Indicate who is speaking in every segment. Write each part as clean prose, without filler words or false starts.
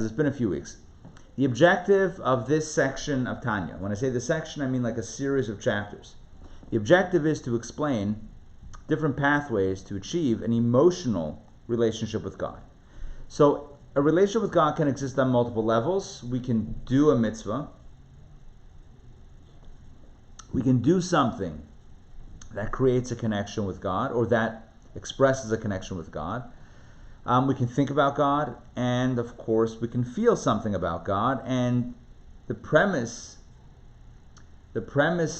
Speaker 1: It's been a few weeks. The objective of this section of Tanya, when I say the section, I mean like a series of chapters. The objective is to explain different pathways to achieve an emotional relationship with God. So a relationship with God can exist on multiple levels. We can do a mitzvah. We can do something that creates a connection with God, or that expresses a connection with God. We can think about God, and of course we can feel something about God. And the premise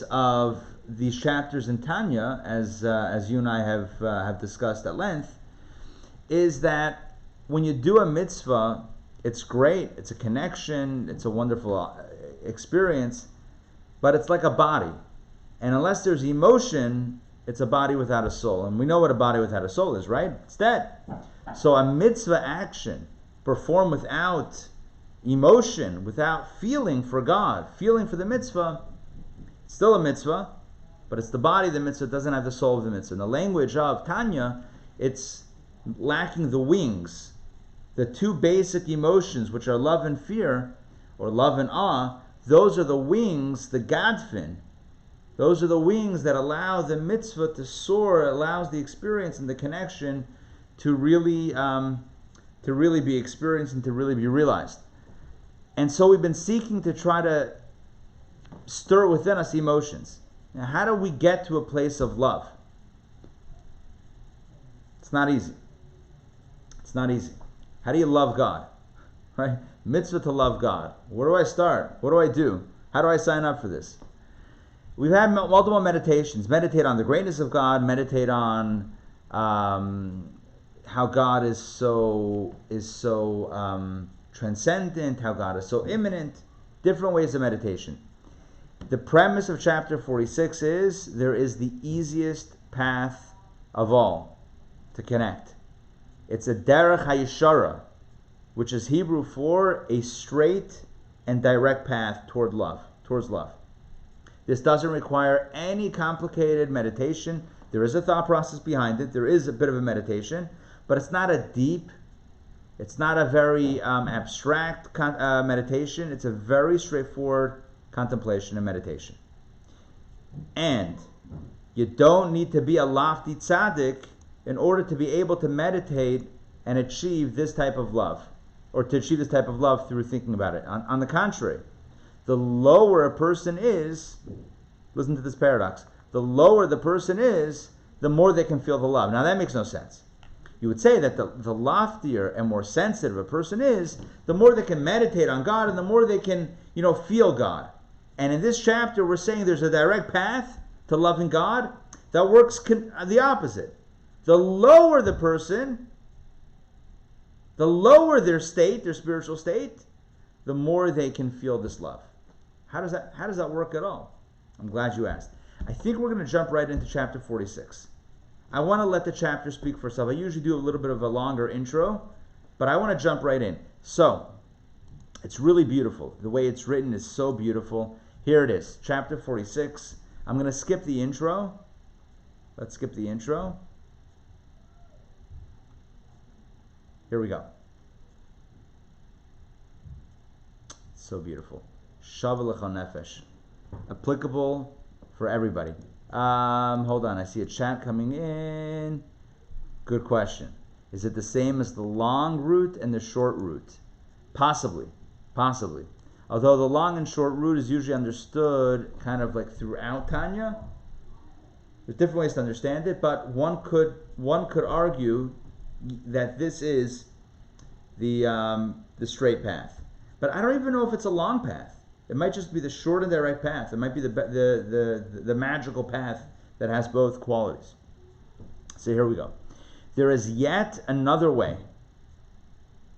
Speaker 1: of these chapters in Tanya, as you and I have discussed at length, is that when you do a mitzvah, it's great, it's a connection, it's a wonderful experience, but it's like a body. And unless there's emotion, it's a body without a soul. And we know what a body without a soul is, right? It's dead. So a mitzvah action performed without emotion, without feeling for God, feeling for the mitzvah, it's still a mitzvah, but it's the body of the mitzvah, it doesn't have the soul of the mitzvah. In the language of Tanya, it's lacking the wings. The two basic emotions, which are love and fear, or love and awe, those are the wings, the gadfin. Those are the wings that allow the mitzvah to soar, allows the experience and the connection to really be experienced and to really be realized. And so we've been seeking to try to stir within us emotions. Now, how do we get to a place of love? It's not easy. It's not easy. How do you love God? Right? Mitzvah to love God. Where do I start? What do I do? How do I sign up for this? We've had multiple meditations. Meditate on the greatness of God. Meditate on how God is so transcendent, how God is so immanent, different ways of meditation. The premise of chapter 46 is there is the easiest path of all to connect. It's a derech hayishara, which is Hebrew for a straight and direct path towards love. This doesn't require any complicated meditation. There is a thought process behind it. There is a bit of a meditation, but it's not a deep, it's not a very abstract meditation. It's a very straightforward contemplation and meditation. And you don't need to be a lofty tzaddik in order to be able to meditate and achieve this type of love, or to achieve this type of love through thinking about it. On the contrary, the lower a person is, listen to this paradox, the lower the person is, the more they can feel the love. Now that makes no sense. You would say that the loftier and more sensitive a person is, the more they can meditate on God and the more they can, feel God. And in this chapter we're saying there's a direct path to loving God that works the opposite. The lower the person, the lower their state, their spiritual state, the more they can feel this love. How does that work at all? I'm glad you asked. I think we're going to jump right into chapter 46. I want to let the chapter speak for itself. I usually do a little bit of a longer intro, but I want to jump right in. So, it's really beautiful. The way it's written is so beautiful. Here it is, chapter 46. I'm going to skip the intro. Let's skip the intro. Here we go. So beautiful. Shava lecha nefesh. Applicable for everybody. Hold on, I see a chat coming in. Good question. Is it the same as the long route and the short route? Possibly. Although the long and short route is usually understood kind of like throughout Tanya. There's different ways to understand it, but one could argue that this is the straight path. But I don't even know if it's a long path. It might just be the short and direct path. It might be the magical path that has both qualities. So here we go. There is yet another way,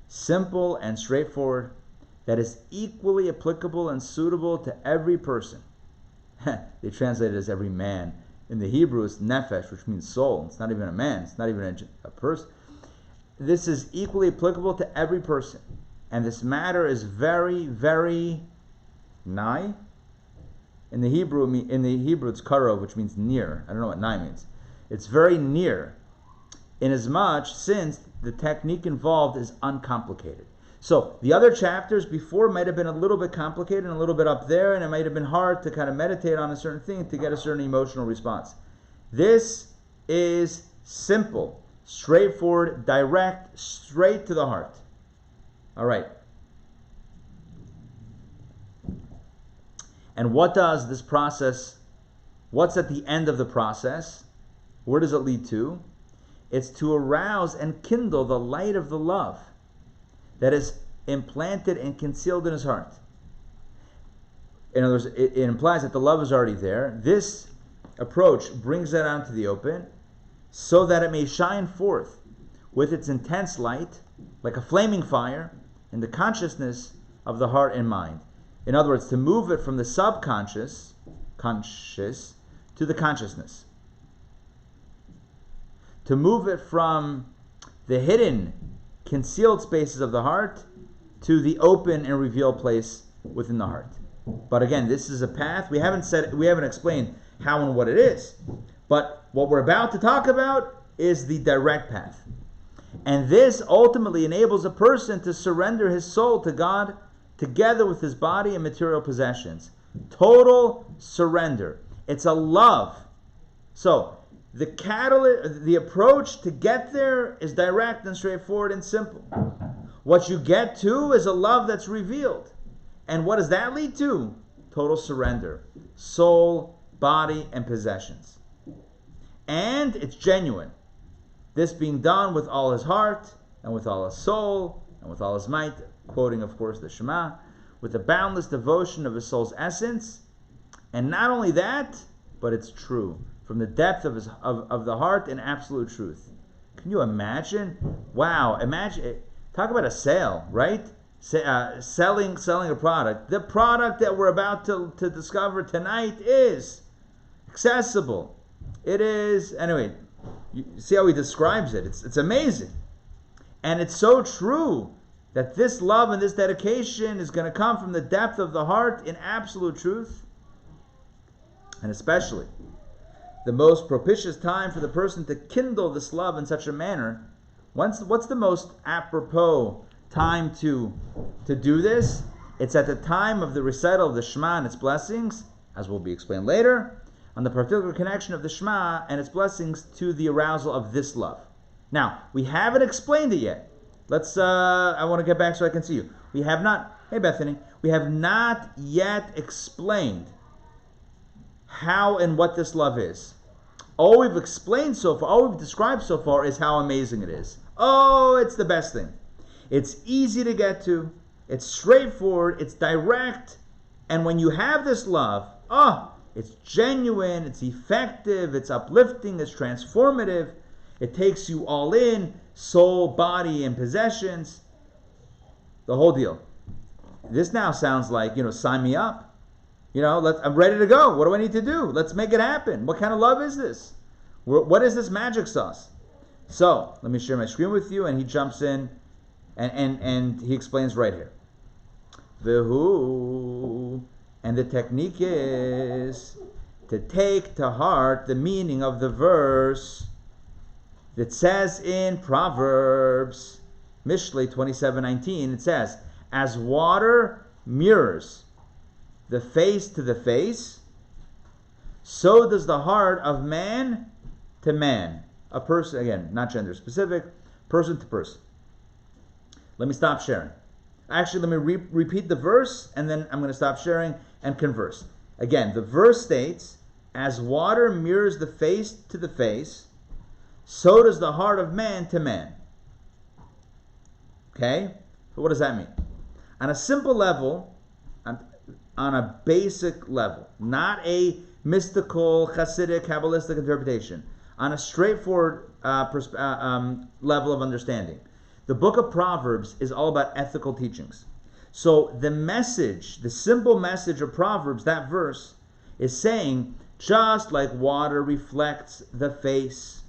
Speaker 1: simple and straightforward, that is equally applicable and suitable to every person. They translate it as every man. In the Hebrew, it's nefesh, which means soul. It's not even a man. It's not even a person. This is equally applicable to every person. And this matter is very, very nigh. In the Hebrew, it's karov, which means near. I don't know what nigh means. It's very near, inasmuch since the technique involved is uncomplicated. So the other chapters before might have been a little bit complicated and a little bit up there, and it might have been hard to kind of meditate on a certain thing to get a certain emotional response. This is simple, straightforward, direct, straight to the heart. All right. And what does this process, what's at the end of the process? Where does it lead to? It's to arouse and kindle the light of the love that is implanted and concealed in his heart. In other words, it implies that the love is already there. This approach brings that out to the open so that it may shine forth with its intense light, like a flaming fire, in the consciousness of the heart and mind. In other words, to move it from the subconscious, conscious, to the consciousness. To move it from the hidden, concealed spaces of the heart to the open and revealed place within the heart. But again, this is a path. We haven't explained how and what it is. But what we're about to talk about is the direct path. And this ultimately enables a person to surrender his soul to God together with his body and material possessions. Total surrender. It's a love. So, the catalyst, the approach to get there is direct and straightforward and simple. What you get to is a love that's revealed. And what does that lead to? Total surrender. Soul, body, and possessions. And it's genuine. This being done with all his heart, and with all his soul, and with all his might, quoting, of course, the Shema, with the boundless devotion of his soul's essence. And not only that, but it's true. From the depth of the heart in absolute truth. Can you imagine? Wow, imagine, talk about a sale, right? Selling a product. The product that we're about to discover tonight is accessible. It is, anyway, you see how he describes it. It's amazing. And it's so true that this love and this dedication is going to come from the depth of the heart in absolute truth. And especially the most propitious time for the person to kindle this love in such a manner. What's the most apropos time to do this? It's at the time of the recital of the Shema and its blessings, as will be explained later, on the particular connection of the Shema and its blessings to the arousal of this love. Now, we haven't explained it yet. I want to get back so I can see you. We have not yet explained how and what this love is. All we've explained so far, all we've described so far is how amazing it is. Oh, it's the best thing. It's easy to get to. It's straightforward. It's direct. And when you have this love, it's genuine, it's effective, it's uplifting, it's transformative. It takes you all in, soul, body, and possessions. The whole deal. This now sounds like, sign me up. I'm ready to go. What do I need to do? Let's make it happen. What kind of love is this? What is this magic sauce? So, let me share my screen with you, and he jumps in, and he explains right here. Vehu, and the technique is to take to heart the meaning of the verse that says in Proverbs, Mishlei 27:19, it says, as water mirrors the face to the face, so does the heart of man to man. A person, again, not gender specific, person to person. Let me stop sharing. Actually, let me repeat the verse, and then I'm going to stop sharing and converse. Again, the verse states, as water mirrors the face to the face, so does the heart of man to man. Okay? So what does that mean? On a simple level, on a basic level, not a mystical, Hasidic, Kabbalistic interpretation, on a straightforward level of understanding. The book of Proverbs is all about ethical teachings. So the message, the simple message of Proverbs, that verse, is saying, just like water reflects the face,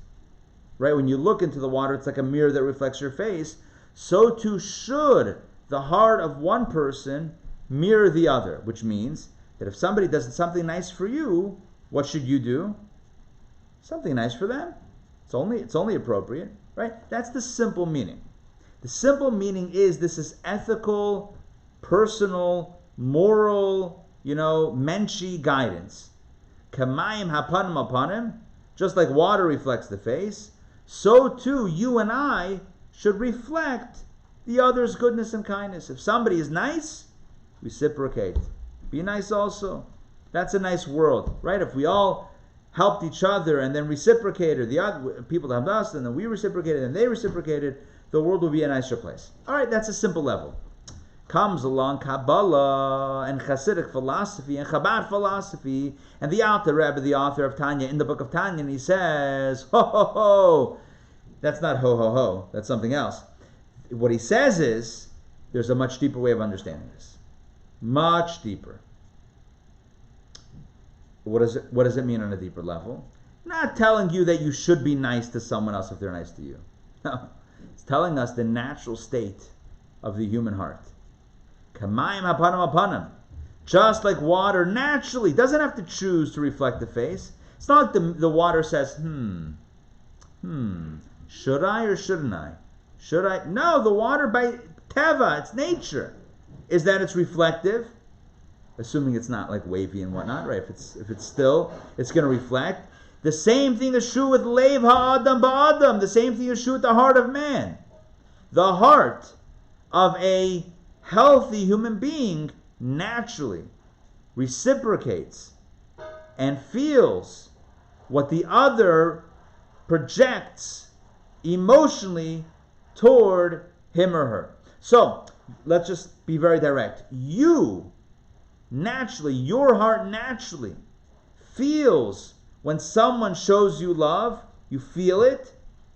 Speaker 1: right? When you look into the water, it's like a mirror that reflects your face. So too should the heart of one person mirror the other, which means that if somebody does something nice for you, what should you do? Something nice for them. It's only appropriate, right? That's the simple meaning. The simple meaning is this is ethical, personal, moral, menschy guidance. Kamayim hapanim apanim, just like water reflects the face, so too you and I should reflect the other's goodness and kindness. If somebody is nice, reciprocate. Be nice also. That's a nice world, right? If we all helped each other and then reciprocated, the other people helped us and then we reciprocated and they reciprocated, the world will be a nicer place. All right, that's a simple level. Comes along Kabbalah and Hasidic philosophy and Chabad philosophy, and the Rabbi, the author of Tanya, in the book of Tanya, and he says, ho ho ho. That's not ho ho ho. That's something else. What he says is, there's a much deeper way of understanding this. Much deeper. What does it mean on a deeper level? Not telling you that you should be nice to someone else if they're nice to you. No. It's telling us the natural state of the human heart. Kamayim hapanim apanim. Just like water naturally doesn't have to choose to reflect the face. It's not like the water says, should I or shouldn't I? Should I? No, the water by teva, its nature, is that it's reflective, assuming it's not like wavy and whatnot, right? If it's still, it's going to reflect. The same thing is true with leiv ha'adam ba'adam. The same thing is true with the heart of man. The heart of a healthy human being naturally reciprocates and feels what the other projects emotionally toward him or her. So, let's just be very direct. You, naturally, your heart naturally feels when someone shows you love, you feel it,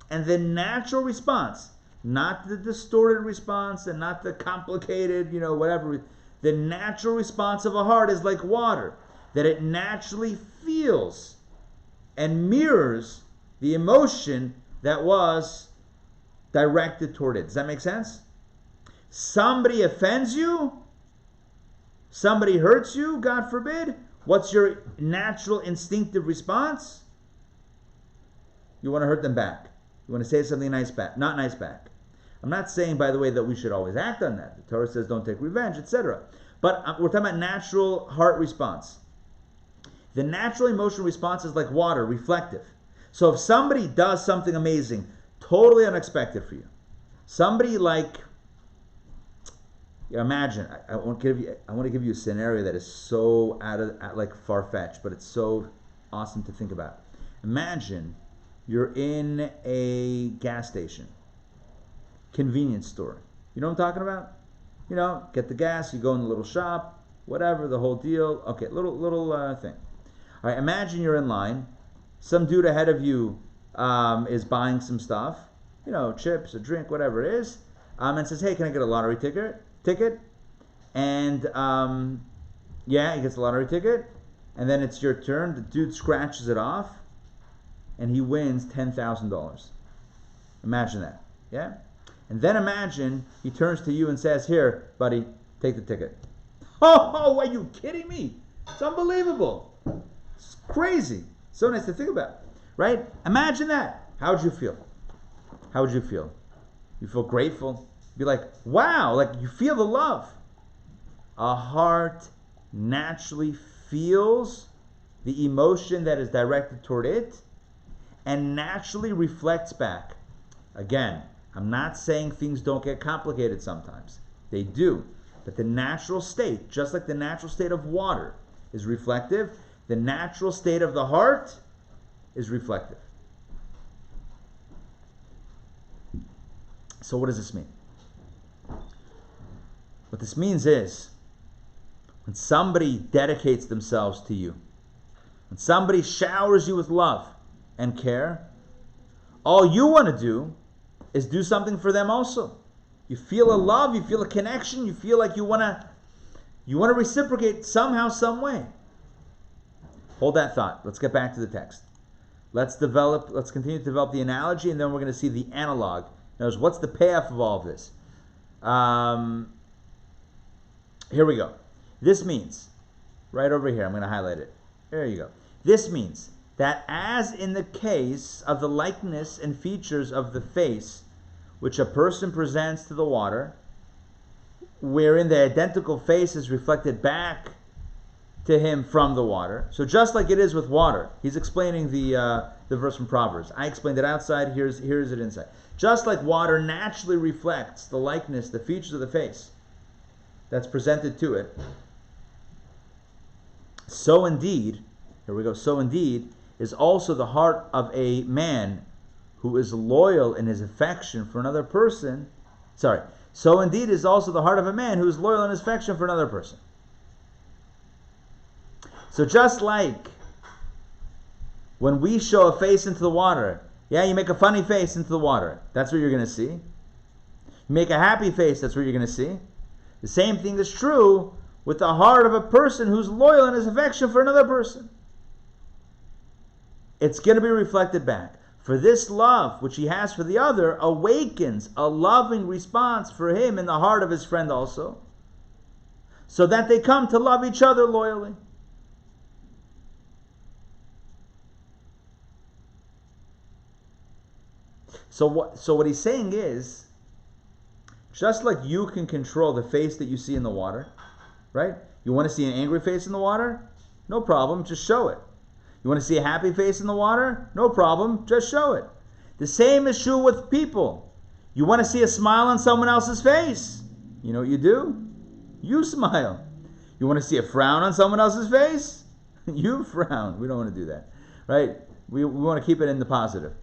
Speaker 1: and the natural response, not the distorted response and not the complicated, whatever. The natural response of a heart is like water, that it naturally feels and mirrors the emotion that was directed toward it. Does that make sense? Somebody offends you, somebody hurts you, God forbid. What's your natural instinctive response? You want to hurt them back. You want to say something nice back, not nice back. I'm not saying, by the way, that we should always act on that. The Torah says don't take revenge, etc. But we're talking about natural heart response. The natural emotional response is like water, reflective. So if somebody does something amazing, totally unexpected for you, somebody like, imagine, I want to give you a scenario that is so far-fetched, but it's so awesome to think about. Imagine you're in a gas station, convenience store. You know what I'm talking about? Get the gas, you go in the little shop, whatever, the whole deal. Okay, little thing. All right, imagine you're in line. Some dude ahead of you is buying some stuff, chips, a drink, whatever it is, and says, hey, can I get a lottery ticket? And he gets a lottery ticket, and then it's your turn. The dude scratches it off, and he wins $10,000. Imagine that, yeah? And then imagine he turns to you and says, here, buddy, take the ticket. Oh, are you kidding me? It's unbelievable. It's crazy. So nice to think about, right? Imagine that. How would you feel? How would you feel? You feel grateful. Be like, wow, like you feel the love. A heart naturally feels the emotion that is directed toward it and naturally reflects back. Again, I'm not saying things don't get complicated sometimes. They do. But the natural state, just like the natural state of water is reflective, the natural state of the heart is reflective. So what does this mean? What this means is, when somebody dedicates themselves to you, when somebody showers you with love and care, all you want to do is do something for them also. You feel a love, you feel a connection, you feel like you want to reciprocate somehow, some way. Hold that thought. Let's get back to the text. Let's continue to develop the analogy, and then we're going to see the analog. Notice, what's the payoff of all of this? Here we go. This means, right over here, I'm going to highlight it. There you go. This means that as in the case of the likeness and features of the face, which a person presents to the water, wherein the identical face is reflected back to him from the water. So just like it is with water, he's explaining the verse from Proverbs. I explained it outside, here's it inside. Just like water naturally reflects the likeness, the features of the face that's presented to it, so indeed, here we go, so indeed is also the heart of a man who is loyal in his affection for another person. So indeed is also the heart of a man who is loyal in his affection for another person. So just like when we show a face into the water, you make a funny face into the water, that's what you're going to see. You make a happy face, that's what you're going to see. The same thing is true with the heart of a person who's loyal in his affection for another person. It's going to be reflected back. For this love which he has for the other awakens a loving response for him in the heart of his friend also, so that they come to love each other loyally. So what he's saying is, just like you can control the face that you see in the water, right? You want to see an angry face in the water? No problem, just show it. You want to see a happy face in the water? No problem, just show it. The same is true with people. You want to see a smile on someone else's face? You know what you do? You smile. You want to see a frown on someone else's face? You frown. We don't want to do that, right? We want to keep it in the positive.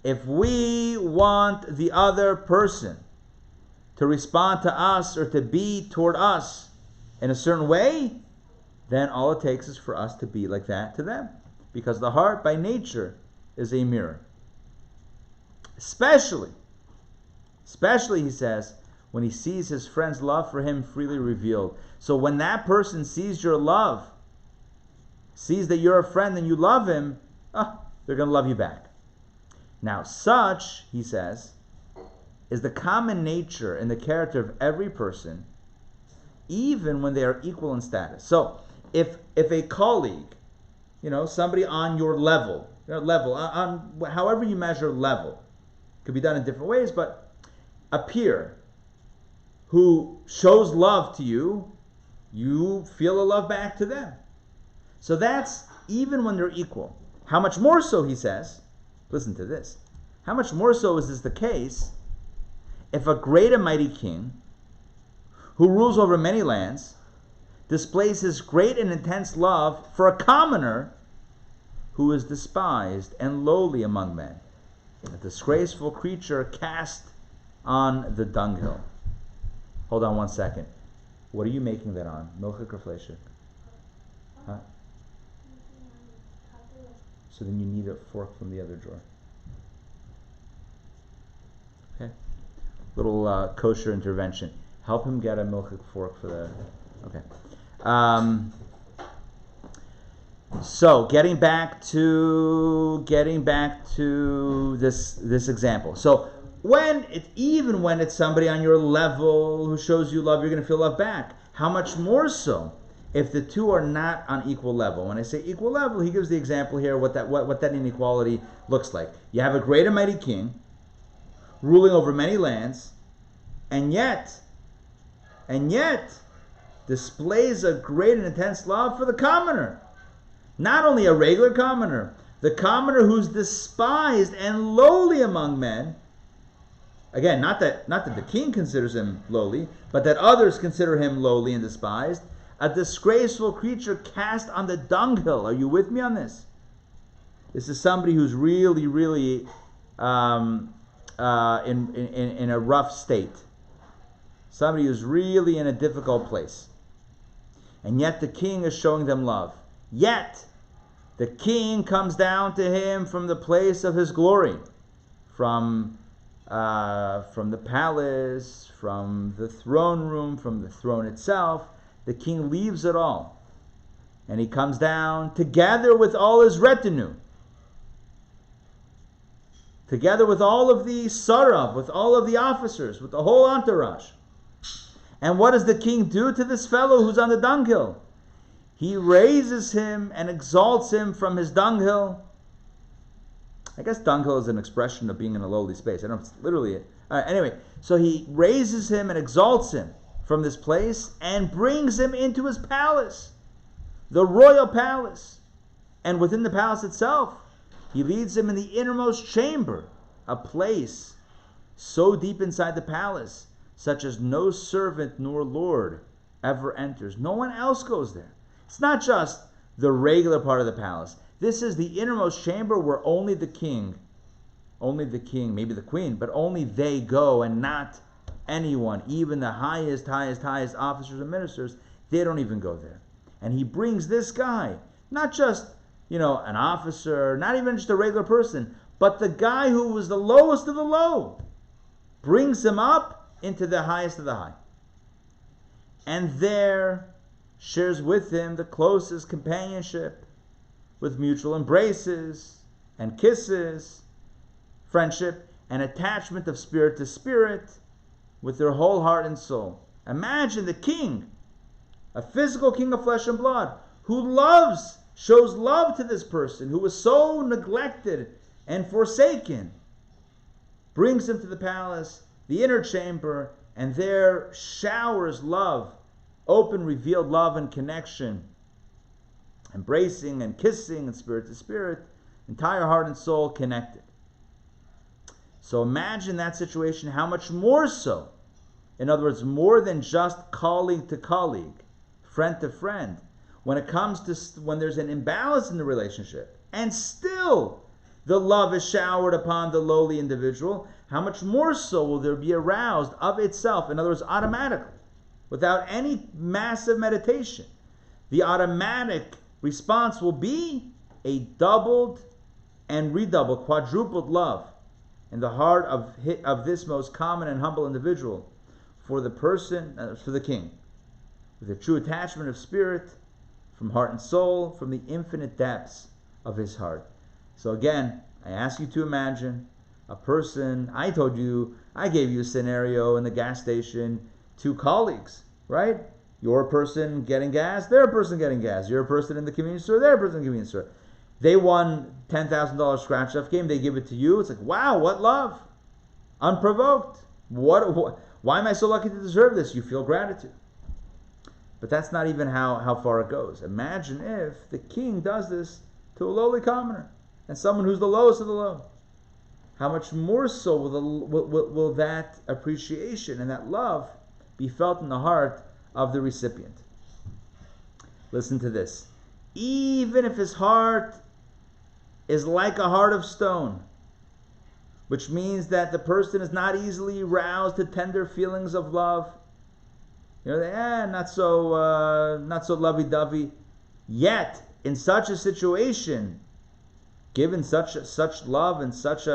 Speaker 1: If we want the other person to respond to us or to be toward us in a certain way, then all it takes is for us to be like that to them. Because the heart by nature is a mirror. Especially, he says, when he sees his friend's love for him freely revealed. So when that person sees your love, sees that you're a friend and you love him, they're going to love you back. Now such, he says, is the common nature and the character of every person, even when they are equal in status. So if a colleague, somebody on your level, on however you measure level, could be done in different ways, but a peer who shows love to you, you feel a love back to them. So that's even when they're equal. How much more so, he says, listen to this, how much more so is this the case if a great and mighty king who rules over many lands displays his great and intense love for a commoner who is despised and lowly among men, a disgraceful creature cast on the dunghill. Hold on one second. What are you making that on? Milchik or fleshik? Huh? So then you need a fork from the other drawer. Okay? Little kosher intervention. Help him get a milchik fork for the... Okay. So getting back to this example. So even when it's somebody on your level who shows you love, you're going to feel love back. How much more so if the two are not on equal level? When I say equal level, he gives the example here what that inequality looks like. You have a great and mighty king ruling over many lands, and yet displays a great and intense love for the commoner. Not only a regular commoner, the commoner who's despised and lowly among men. Again, not that the king considers him lowly, but that others consider him lowly and despised. A disgraceful creature cast on the dunghill. Are you with me on this? This is somebody who's really, really in a rough state. Somebody who's really in a difficult place. And yet the king is showing them love. Yet the king comes down to him from the place of his glory, from the palace, from the throne room, from the throne itself. The king leaves it all, and he comes down together with all his retinue, together with all of the sarav, with all of the officers, with the whole entourage. And what does the king do to this fellow who's on the dunghill? He raises him and exalts him from his dunghill. I guess dunghill is an expression of being in a lowly space. I don't know if it's literally Anyway, so he raises him and exalts him from this place and brings him into his palace, the royal palace. And within the palace itself, he leads him in the innermost chamber, a place so deep inside the palace, such as no servant nor lord ever enters. No one else goes there. It's not just the regular part of the palace. This is the innermost chamber where only the king, maybe the queen, but only they go and not anyone. Even the highest officers and ministers, they don't even go there. And he brings this guy, not just, an officer, not even just a regular person, but the guy who was the lowest of the low, brings him up into the highest of the high. And there shares with him the closest companionship, with mutual embraces and kisses, friendship and attachment of spirit to spirit, with their whole heart and soul. Imagine the king, a physical king of flesh and blood, who shows love to this person who was so neglected and forsaken, brings him to the palace, the inner chamber, and there showers love, open, revealed love and connection, embracing and kissing and spirit to spirit, entire heart and soul connected. So imagine that situation, how much more so. In other words, more than just colleague to colleague, friend to friend. When there's an imbalance in the relationship, and still the love is showered upon the lowly individual, how much more so will there be aroused of itself, in other words, automatically, without any massive meditation. The automatic response will be a doubled and redoubled, quadrupled love in the heart of this most common and humble individual for the king, with a true attachment of spirit from heart and soul, from the infinite depths of his heart. So again, I ask you to imagine a person. I gave you a scenario in the gas station, two colleagues, right? You're a person getting gas, they're a person getting gas. You're a person in the convenience store, they're a person in the convenience store. They won $10,000 scratch-off game, they give it to you. It's like, wow, what love. Unprovoked. Why am I so lucky to deserve this? You feel gratitude. But that's not even how far it goes. Imagine if the king does this to a lowly commoner and someone who's the lowest of the low. How much more so will that appreciation and that love be felt in the heart of the recipient? Listen to this. Even if his heart is like a heart of stone, which means that the person is not easily roused to tender feelings of love, not so lovey-dovey. Yet, in such a situation, given such love and such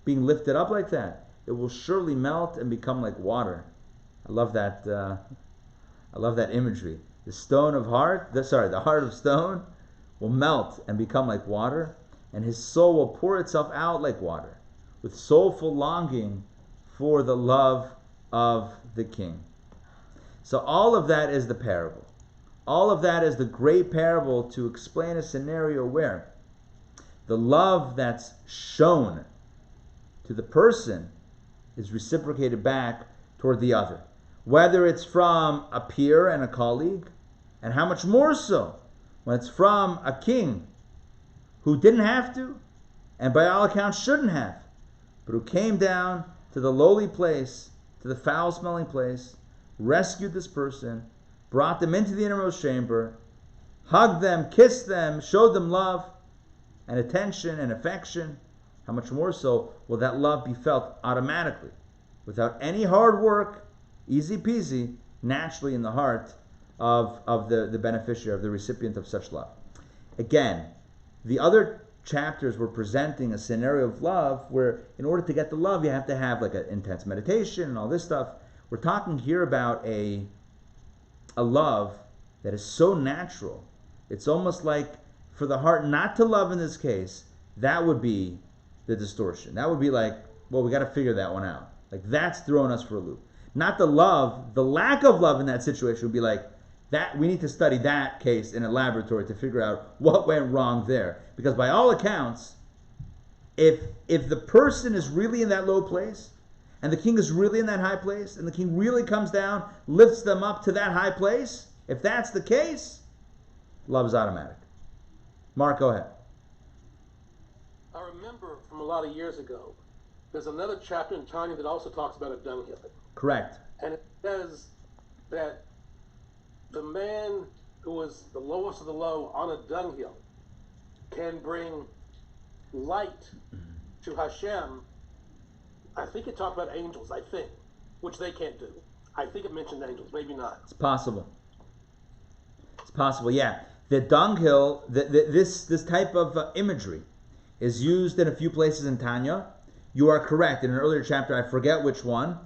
Speaker 1: being lifted up like that, it will surely melt and become like water. I love that. I love that imagery. The heart of stone will melt and become like water, and his soul will pour itself out like water, with soulful longing for the love of the king. So all of that is the parable. All of that is the great parable to explain a scenario where the love that's shown to the person is reciprocated back toward the other. Whether it's from a peer and a colleague, and how much more so when it's from a king who didn't have to, and by all accounts shouldn't have, but who came down to the lowly place, to the foul-smelling place, rescued this person, brought them into the innermost chamber, hugged them, kissed them, showed them love and attention and affection. How much more so will that love be felt automatically, without any hard work, easy peasy, naturally in the heart of the beneficiary, of the recipient of such love. Again, the other chapters were presenting a scenario of love where in order to get the love you have to have like an intense meditation and all this stuff. We're talking here about a love that is so natural. It's almost like for the heart not to love in this case, that would be the distortion. That would be like, well, we got to figure that one out. Like that's throwing us for a loop. Not the love, the lack of love in that situation would be like, that we need to study that case in a laboratory to figure out what went wrong there. Because by all accounts, if the person is really in that low place, and the king is really in that high place, and the king really comes down, lifts them up to that high place, if that's the case, love is automatic. Mark, go ahead.
Speaker 2: I remember from a lot of years ago, there's another chapter in Tanya that also talks about a dunghill.
Speaker 1: Correct.
Speaker 2: And it says that the man who is the lowest of the low on a dunghill can bring light to Hashem. I think it talked about angels, which they can't do. I think it mentioned angels, maybe not.
Speaker 1: It's possible. It's possible, yeah. The dunghill, this type of imagery is used in a few places in Tanya. You are correct. In an earlier chapter, I forget which one,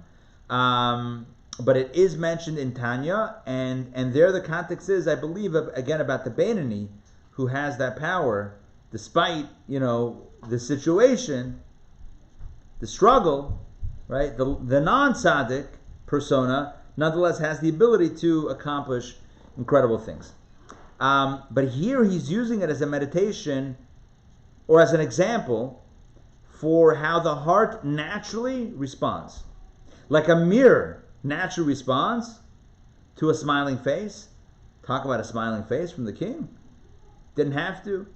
Speaker 1: but it is mentioned in Tanya, and there the context is, I believe, again, about the Beinoni, who has that power, despite, the situation, the struggle, right? The non-tzaddik persona, nonetheless, has the ability to accomplish incredible things. But here he's using it as a meditation, or as an example, for how the heart naturally responds. Like a mirror naturally responds to a smiling face. Talk about a smiling face from the king. Didn't have to.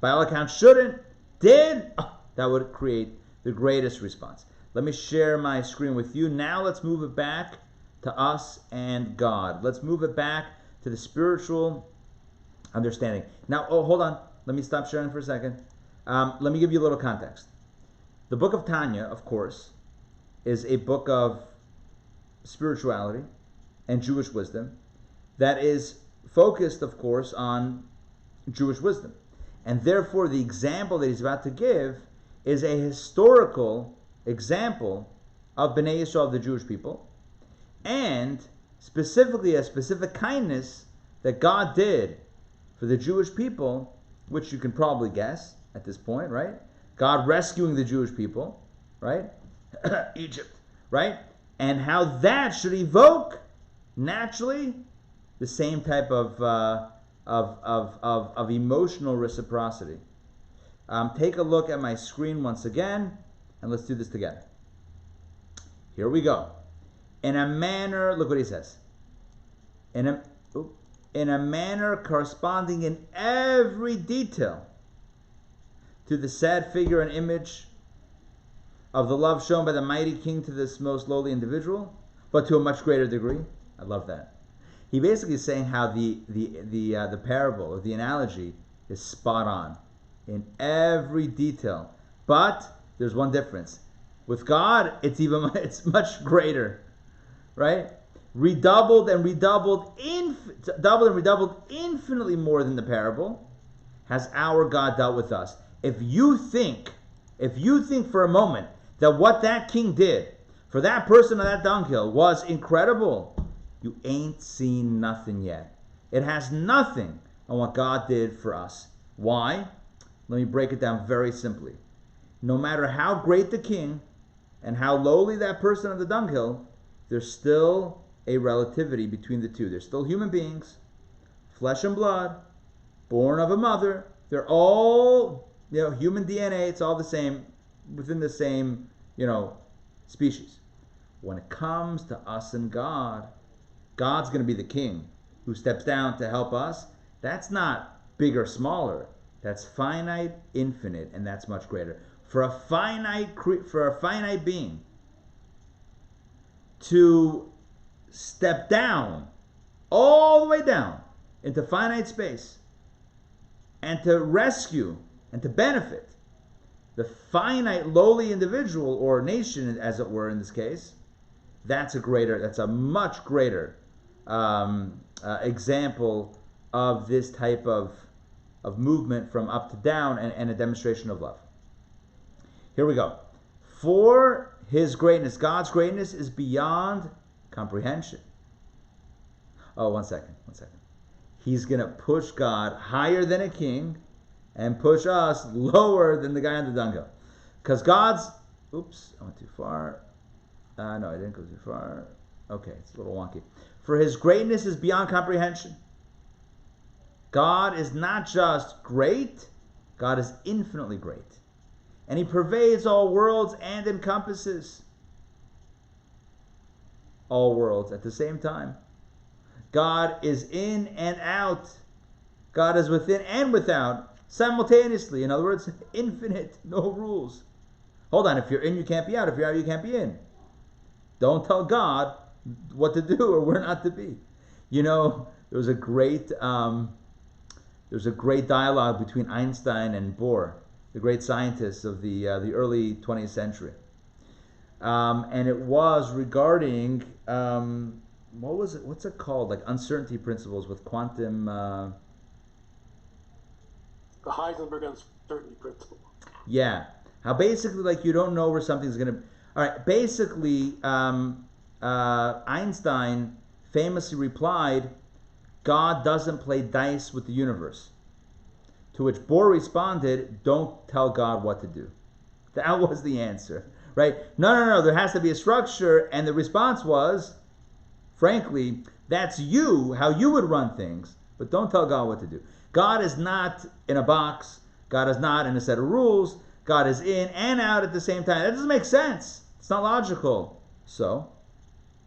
Speaker 1: By all accounts, shouldn't. Did. Oh, that would create the greatest response. Let me share my screen with you. Now let's move it back to us and God. Let's move it back to the spiritual understanding. Now, hold on. Let me stop sharing for a second. Let me give you a little context. The book of Tanya, of course, is a book of spirituality and Jewish wisdom that is focused, of course, on Jewish wisdom. And therefore, the example that he's about to give is a historical example of Bnei Yisrael, the Jewish people, and specifically a specific kindness that God did for the Jewish people, which you can probably guess at this point, right? God rescuing the Jewish people, right? Egypt, right? And how that should evoke naturally the same type of emotional reciprocity. Take a look at my screen once again, and let's do this together. Here we go. In a manner, look what he says. In a manner corresponding in every detail to the sad figure and image of the love shown by the mighty king to this most lowly individual, but to a much greater degree. I love that. He basically is saying how the parable or the analogy is spot on in every detail. But there's one difference. With God, it's much greater, right? Doubled and redoubled infinitely more than the parable has our God dealt with us. If you think for a moment that what that king did for that person on that dunghill was incredible, you ain't seen nothing yet. It has nothing on what God did for us. Why? Let me break it down very simply. No matter how great the king and how lowly that person on the dunghill, there's still a relativity between the two. They're still human beings, flesh and blood, born of a mother. They're all, human DNA. It's all the same, within the same, species. When it comes to us and God, God's going to be the king who steps down to help us. That's not big or smaller. That's finite, infinite, and that's much greater. For a finite being to step down, all the way down into finite space, and to rescue and to benefit the finite, lowly individual or nation, as it were, in this case, that's a much greater example of this type of movement from up to down and a demonstration of love. Here we go. For his greatness, God's greatness is beyond comprehension. Oh, one second. He's going to push God higher than a king and push us lower than the guy on the dunghill. Because God's... Oops, I went too far. No, I didn't go too far. Okay, it's a little wonky. For his greatness is beyond comprehension. God is not just great, God is infinitely great. And he pervades all worlds and encompasses. all worlds at the same time. God is in and out. God is within and without simultaneously. In other words, infinite, no rules. Hold on, if you're in, you can't be out. If you're out, you can't be in. Don't tell God what to do or where not to be. You know, there was a great dialogue between Einstein and Bohr, the great scientists of the early 20th century, and it was regarding what's it called, like uncertainty principles with quantum.
Speaker 2: The Heisenberg uncertainty principle.
Speaker 1: Yeah, how basically like you don't know where something's gonna. All right, basically, Einstein famously replied, God doesn't play dice with the universe. To which Bohr responded, don't tell God what to do. That was the answer, right? No, there has to be a structure. And the response was, frankly, that's you, how you would run things, but don't tell God what to do. God is not in a box. God is not in a set of rules. God is in and out at the same time. That doesn't make sense. It's not logical. So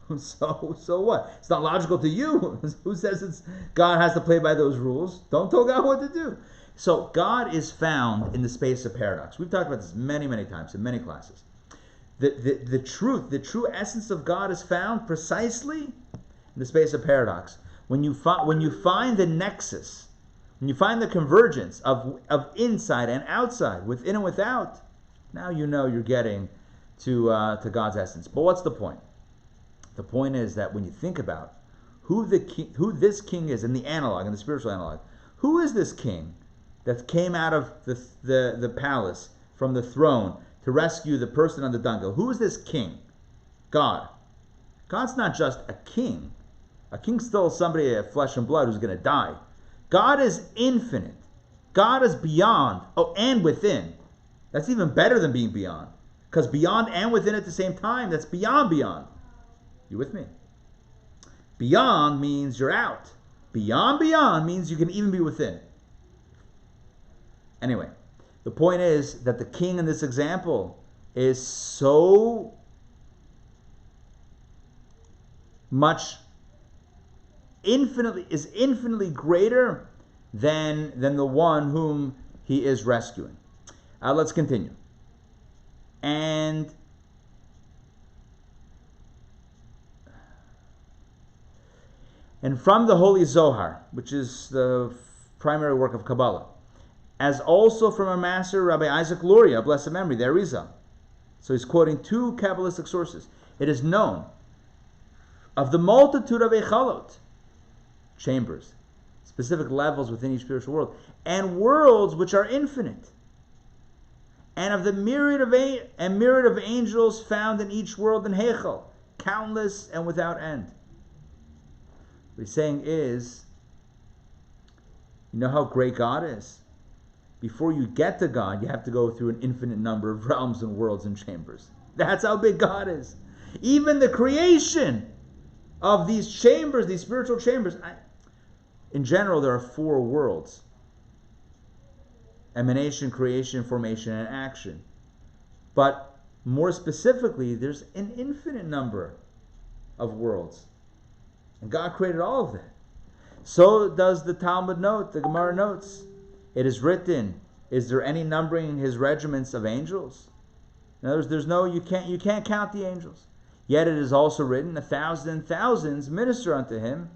Speaker 1: what? It's not logical to you. Who says God has to play by those rules? Don't tell God what to do. So God is found in the space of paradox. We've talked about this many, many times in many classes. The true essence of God is found precisely in the space of paradox. When you find the nexus, when you find the convergence of inside and outside, within and without, now you know you're getting to God's essence. But what's the point? The point is that when you think about who this king is in the analog, in the spiritual analog, who is this king that came out of the palace, from the throne, to rescue the person on the dunghill? Who is this king? God. God's not just a king. A king's still somebody of flesh and blood who's going to die. God is infinite. God is beyond, and within. That's even better than being beyond. Because beyond and within at the same time, that's beyond. You with me? Beyond means you're out. Beyond means you can even be within. Anyway, the point is that the king in this example is so much infinitely greater than the one whom he is rescuing. Let's continue. And from the Holy Zohar, which is the primary work of Kabbalah, as also from our master Rabbi Isaac Luria, blessed memory, the Arizal. So he's quoting two Kabbalistic sources. It is known of the multitude of Echalot, chambers, specific levels within each spiritual world, and worlds which are infinite, and of the myriad of angels found in each world in Heichal, countless and without end. What he's saying is, you know how great God is? Before you get to God, you have to go through an infinite number of realms and worlds and chambers. That's how big God is. Even the creation of these chambers, these spiritual chambers, in general, there are 4 worlds: emanation, creation, formation, and action. But more specifically, there's an infinite number of worlds. And God created all of that. So does the Talmud note, the Gemara notes. It is written, is there any numbering in his regiments of angels? In other words, there's no, you can't count the angels. Yet it is also written, 1,000 thousands minister unto him,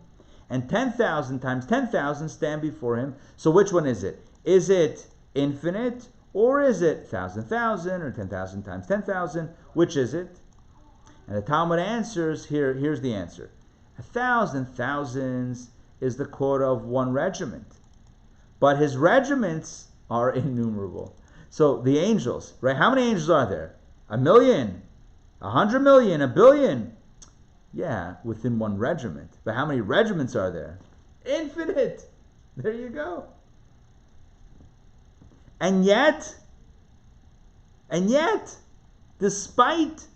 Speaker 1: and 10,000 times 10,000 stand before him. So which one is it? Is it infinite, or is it 1,000 or 10,000 times 10,000? Which is it? And the Talmud answers, here's the answer. 1,000 thousands is the quota of one regiment. But his regiments are innumerable. So the angels, right? How many angels are there? 1 million, 100 million, 1 billion. Yeah, within one regiment. But how many regiments are there? Infinite. There you go. And yet, despite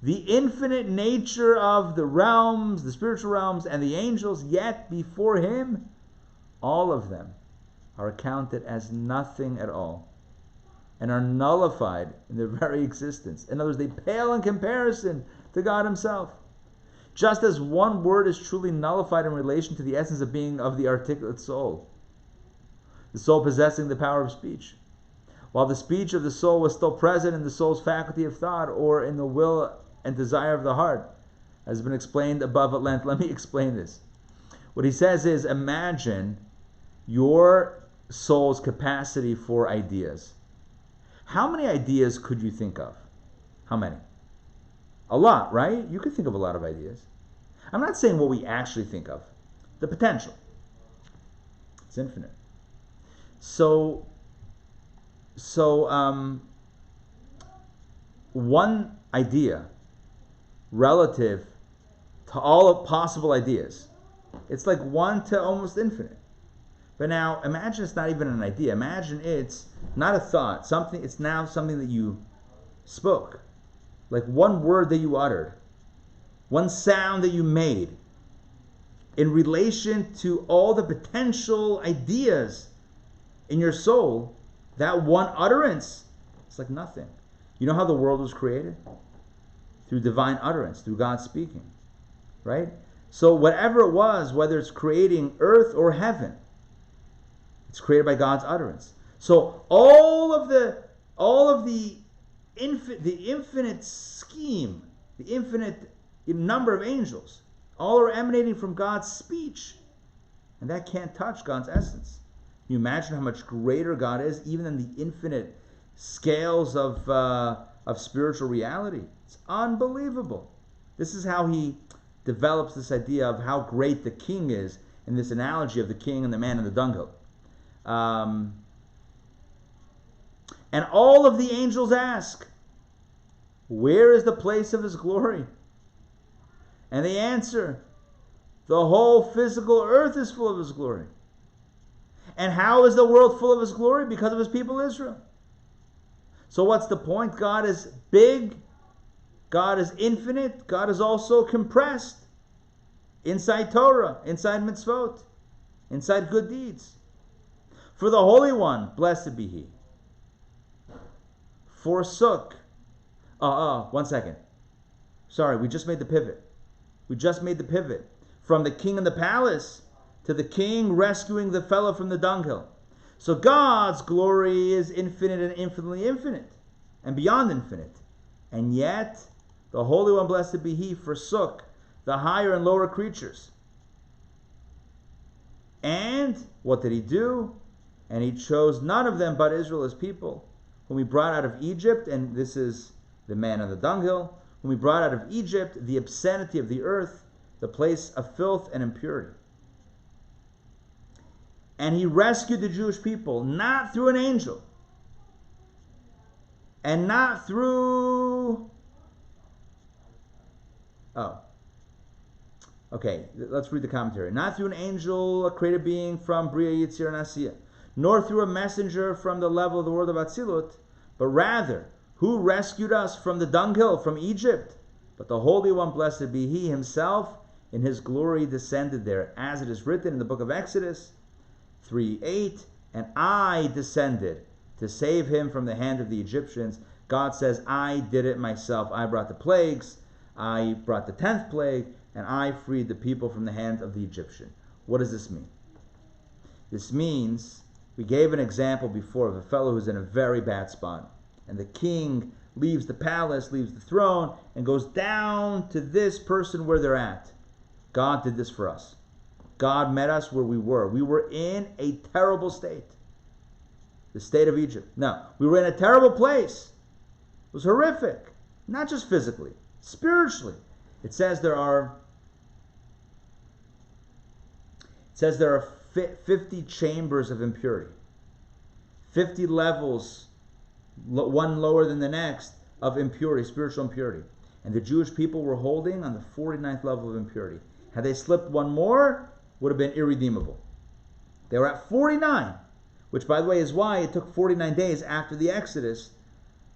Speaker 1: the infinite nature of the realms, the spiritual realms, and the angels, yet before him, all of them are counted as nothing at all and are nullified in their very existence. In other words, they pale in comparison to God himself. Just as one word is truly nullified in relation to the essence of being of the articulate soul, the soul possessing the power of speech, while the speech of the soul was still present in the soul's faculty of thought or in the will and desire of the heart, has been explained above at length. Let me explain this. What he says is, imagine your soul's capacity for ideas. How many ideas could you think of? How many? A lot, right? You could think of a lot of ideas. I'm not saying what we actually think of. The potential. It's infinite. So one idea relative to all possible ideas, it's like 1 to almost infinite. But now imagine it's not even an idea. Imagine it's not a thought, something. It's now something that you spoke, like one word that you uttered, one sound that you made, in relation to all the potential ideas in your soul. That one utterance, it's like nothing. You know how the world was created? Through divine utterance, through God speaking, right? So whatever it was, whether it's creating earth or heaven, it's created by God's utterance. So all of the infinite scheme, the infinite number of angels, all are emanating from God's speech, and that can't touch God's essence. Can you imagine how much greater God is, even than the infinite scales of spiritual reality? It's unbelievable. This is how he develops this idea of how great the king is in this analogy of the king and the man in the dunghill. And all of the angels ask, where is the place of his glory? And they answer, the whole physical earth is full of his glory. And how is the world full of his glory? Because of his people Israel. So what's the point? God is big. God is infinite. God is also compressed inside Torah, inside mitzvot, inside good deeds. For the Holy One, blessed be He, forsook. 1 second. Sorry, we just made the pivot. We just made the pivot from the king in the palace to the king rescuing the fellow from the dunghill. So God's glory is infinite and infinitely infinite and beyond infinite. And yet, the Holy One, blessed be He, forsook the higher and lower creatures. And what did He do? And He chose none of them but Israel, His people, whom He brought out of Egypt. And this is the man on the dunghill, whom He brought out of Egypt, the obscenity of the earth, the place of filth and impurity. And He rescued the Jewish people, not through an angel, and not through... let's read the commentary. Not through an angel, a created being from Bria, Yitzir, and Asiya, nor through a messenger from the level of the world of Atzilut, but rather, who rescued us from the dunghill, from Egypt? But the Holy One, blessed be He, Himself, in His glory descended there, as it is written in the book of Exodus 3:8, and I descended to save him from the hand of the Egyptians. God says, I did it myself. I brought the plagues. I brought the 10th plague, and I freed the people from the hand of the Egyptian. What does this mean? This means, we gave an example before of a fellow who's in a very bad spot, and the king leaves the palace, leaves the throne, and goes down to this person where they're at. God did this for us. God met us where we were. We were in a terrible state. The state of Egypt. No, we were in a terrible place. It was horrific. Not just physically, spiritually. It says there are 50 chambers of impurity. 50 levels, one lower than the next, of impurity, spiritual impurity. And the Jewish people were holding on the 49th level of impurity. Had they slipped one more, would have been irredeemable. They were at 49, which, by the way, is why it took 49 days after the Exodus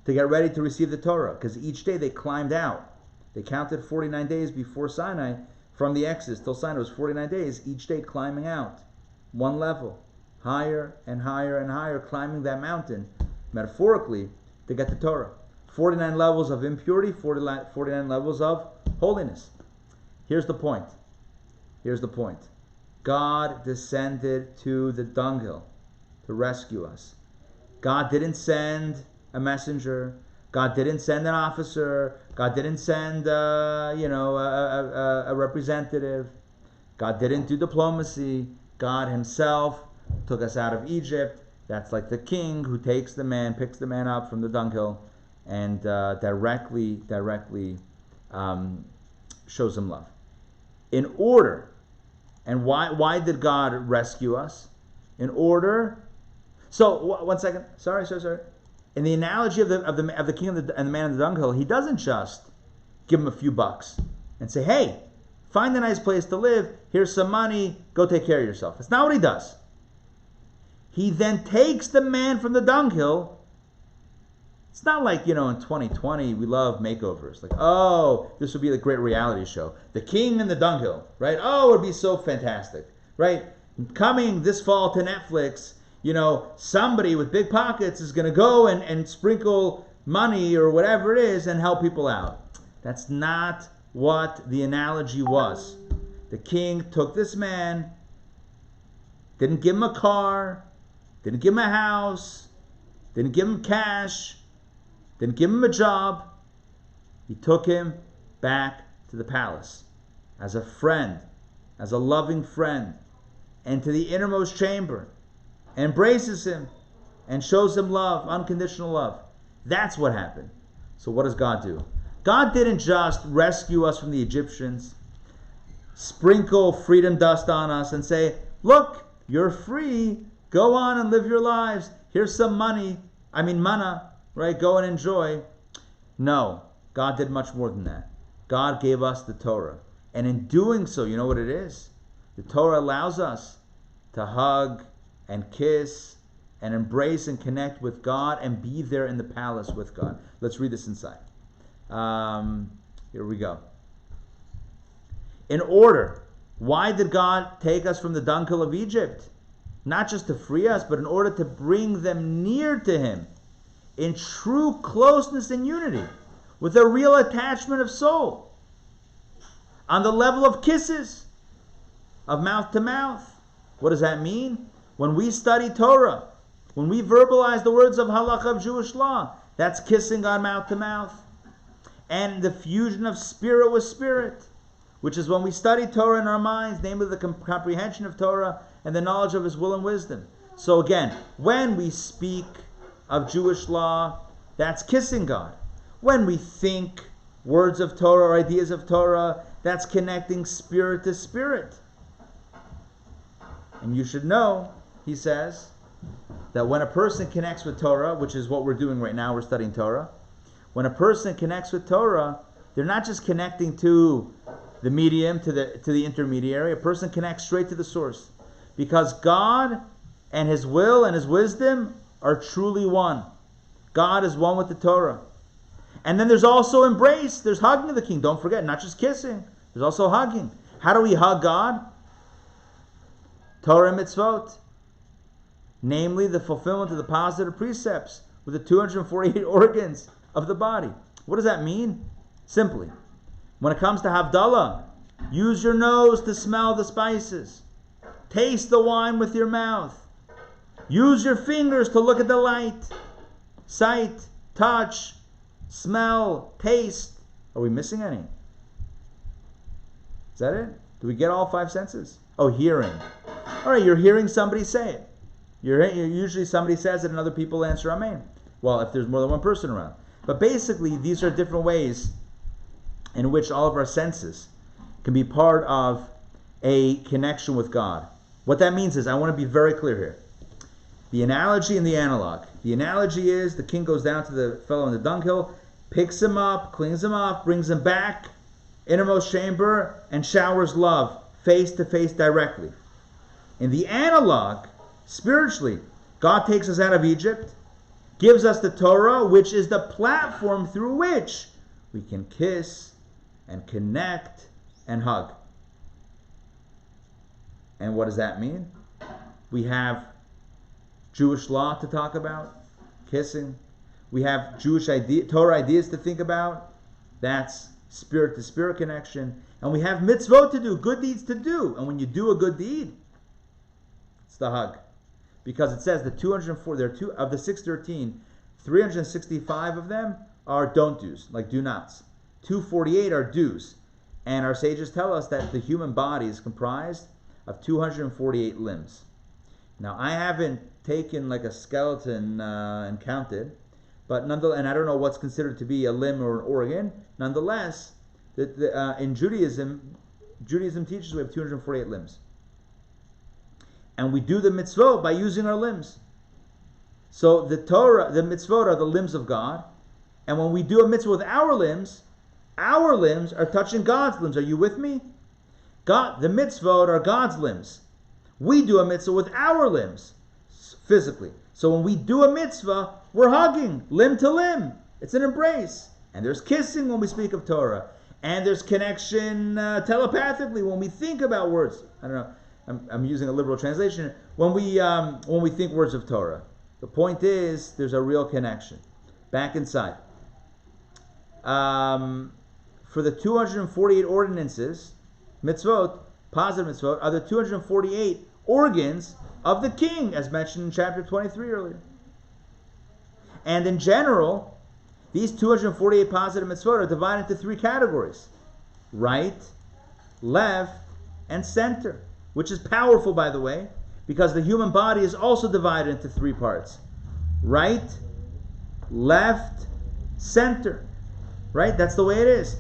Speaker 1: to get ready to receive the Torah, because each day they climbed out. They counted 49 days before Sinai, from the Exodus till Sinai was 49 days, each day climbing out, one level, higher and higher and higher, climbing that mountain, metaphorically, to get the Torah. 49 levels of impurity, 49 levels of holiness. Here's the point. Here's the point. God descended to the dunghill to rescue us. God didn't send a messenger. God didn't send an officer. God didn't send, a representative. God didn't do diplomacy. God himself took us out of Egypt. That's like the king who takes the man, picks the man up from the dunghill, and directly shows him love. In order, and why did God rescue us? In order. So 1 second. Sorry. In the analogy of the king and the man in the dunghill, he doesn't just give him a few bucks and say, "Hey, find a nice place to live. Here's some money. Go take care of yourself." That's not what he does. He then takes the man from the dunghill. It's not like, in 2020, we love makeovers. Like, oh, this would be a great reality show. The King and the Dunghill, right? Oh, it would be so fantastic, right? Coming this fall to Netflix, somebody with big pockets is going to go and sprinkle money or whatever it is and help people out. That's not what the analogy was. The king took this man, didn't give him a car, didn't give him a house, didn't give him cash, didn't give him a job. He took him back to the palace as a friend, as a loving friend, and to the innermost chamber, embraces him and shows him love, unconditional love. That's what happened. So what does God do? God didn't just rescue us from the Egyptians, sprinkle freedom dust on us and say, "Look, you're free. Go on and live your lives. Here's some manna, right? Go and enjoy." No, God did much more than that. God gave us the Torah. And in doing so, you know what it is? The Torah allows us to hug and kiss and embrace and connect with God and be there in the palace with God. Let's read this inside. Here we go. In order, why did God take us from the dunghill of Egypt? Not just to free us, but in order to bring them near to Him in true closeness and unity, with a real attachment of soul, on the level of kisses, of mouth to mouth. What does that mean? When we study Torah, when we verbalize the words of halakha of Jewish law, that's kissing God mouth to mouth. And the fusion of spirit with spirit, which is when we study Torah in our minds, namely the comprehension of Torah and the knowledge of His will and wisdom. So again, when we speak of Jewish law, that's kissing God. When we think words of Torah or ideas of Torah, that's connecting spirit to spirit. And you should know, he says, that when a person connects with Torah, which is what we're doing right now, we're studying Torah. When a person connects with Torah, they're not just connecting to the medium, to the intermediary. A person connects straight to the source. Because God and His will and His wisdom are truly one. God is one with the Torah. And then there's also embrace. There's hugging of the king. Don't forget, not just kissing. There's also hugging. How do we hug God? Torah and mitzvot. Namely, the fulfillment of the positive precepts with the 248 organs of the body. What does that mean? Simply, when it comes to Havdalah, use your nose to smell the spices. Taste the wine with your mouth. Use your fingers to look at the light. Sight, touch, smell, taste. Are we missing any? Is that it? Do we get all 5 senses? Oh, hearing. All right, you're hearing somebody say it. Usually somebody says it and other people answer amen. Well, if there's more than one person around. But basically, these are different ways in which all of our senses can be part of a connection with God. What that means is, I want to be very clear here. The analogy and the analog. The analogy is the king goes down to the fellow in the dunghill, picks him up, cleans him up, brings him back, innermost chamber, and showers love, face to face directly. In the analog, spiritually, God takes us out of Egypt, gives us the Torah, which is the platform through which we can kiss and connect and hug. And what does that mean? We have Jewish law to talk about, kissing. We have Jewish Torah ideas to think about. That's spirit-to-spirit connection. And we have mitzvot to do, good deeds to do. And when you do a good deed, it's the hug. Because it says the 204, there are two of the 613, 365 of them are don't do's, like do nots. 248 are do's. And our sages tell us that the human body is comprised of 248 limbs. Now, I haven't taken like a skeleton and counted, but nonetheless, and I don't know what's considered to be a limb or an organ. Nonetheless, in Judaism teaches we have 248 limbs. And we do the mitzvot by using our limbs. So the Torah, the mitzvot are the limbs of God. And when we do a mitzvah with our limbs are touching God's limbs. Are you with me? God, the mitzvot are God's limbs. We do a mitzvah with our limbs, physically. So when we do a mitzvah, we're hugging, limb to limb. It's an embrace. And there's kissing when we speak of Torah. And there's connection telepathically when we think about words. I don't know. I'm using a liberal translation. When we think words of Torah. The point is, there's a real connection. Back inside. For the 248 ordinances, mitzvot, positive mitzvot, are the 248 organs of the king, as mentioned in chapter 23 earlier. And in general, these 248 positive mitzvot are divided into three categories: right, left, and center. Which is powerful, by the way, because the human body is also divided into three parts: right, left, center. Right? That's the way it is.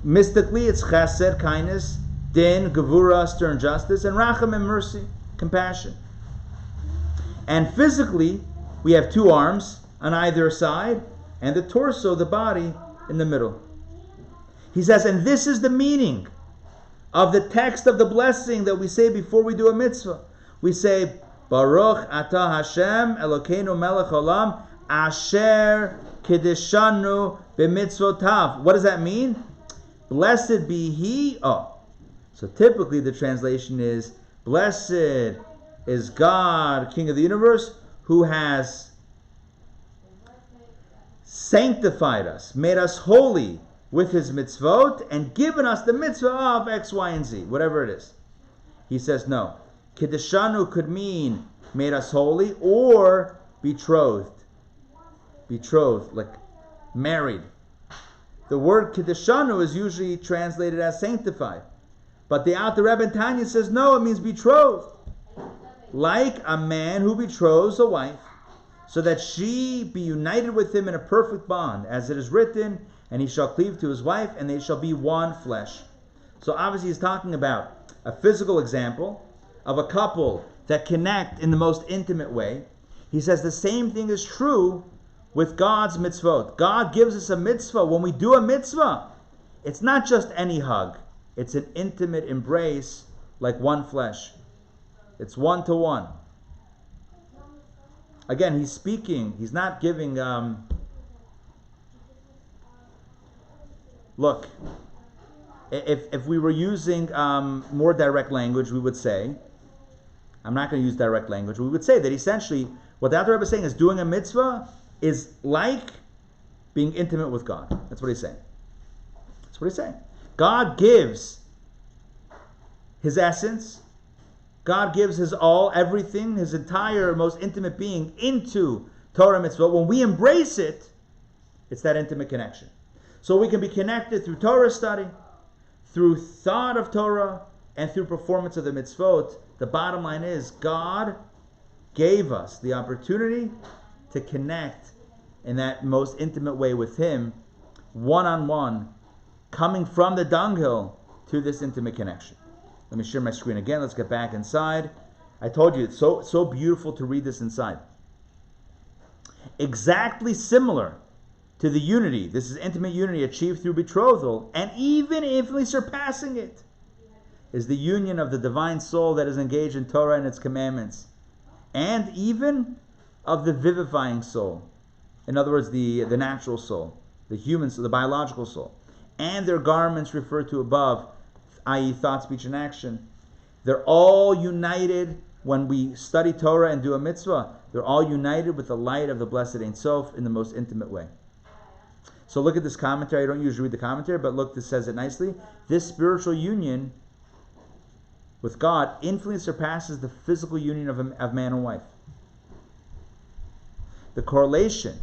Speaker 1: Mystically, it's chesed, kindness; din, gevura, stern justice; and rachamim, mercy, compassion. And physically, we have two arms on either side, and the torso, the body, in the middle. He says, and this is the meaning of the text of the blessing that we say before we do a mitzvah. We say, Baruch atah Hashem Elokeinu melech olam asher kedeshanu b'mitzvotav. What does that mean? Blessed be He. So typically the translation is, blessed is God, King of the universe, who has sanctified us, made us holy with His mitzvot, and given us the mitzvah of X, Y, and Z, whatever it is. He says no. Kedeshanu could mean made us holy, or betrothed. Betrothed, like married. The word Kedeshanu is usually translated as sanctified. But the Alter Rebbe in Tanya says no, it means betrothed. Like a man who betroths a wife, so that she be united with him in a perfect bond, as it is written, and he shall cleave to his wife, and they shall be one flesh. So obviously he's talking about a physical example of a couple that connect in the most intimate way. He says the same thing is true with God's mitzvot. God gives us a mitzvah. When we do a mitzvah, it's not just any hug. It's an intimate embrace like one flesh. It's one to one. Again, he's speaking. He's not giving... Look, if we were using more direct language, we would say, I'm not going to use direct language, we would say that essentially what the Alter Rebbe is saying is doing a mitzvah is like being intimate with God. That's what he's saying. That's what he's saying. God gives His essence. God gives His all, everything, His entire most intimate being into Torah mitzvah. When we embrace it, it's that intimate connection. So we can be connected through Torah study, through thought of Torah, and through performance of the mitzvot. The bottom line is, God gave us the opportunity to connect in that most intimate way with Him, one-on-one, coming from the dunghill to this intimate connection. Let me share my screen again. Let's get back inside. I told you, it's so beautiful to read this inside. Exactly similar to the unity. This is intimate unity achieved through betrothal, and even infinitely surpassing it is the union of the divine soul that is engaged in Torah and its commandments, and even of the vivifying soul. In other words, the natural soul, the human soul, the biological soul, and their garments referred to above, i.e. thought, speech, and action. They're all united when we study Torah and do a mitzvah. They're all united with the light of the blessed Ein Sof in the most intimate way. So look at this commentary. I don't usually read the commentary, but look, this says it nicely. This spiritual union with God infinitely surpasses the physical union of man and wife. The correlation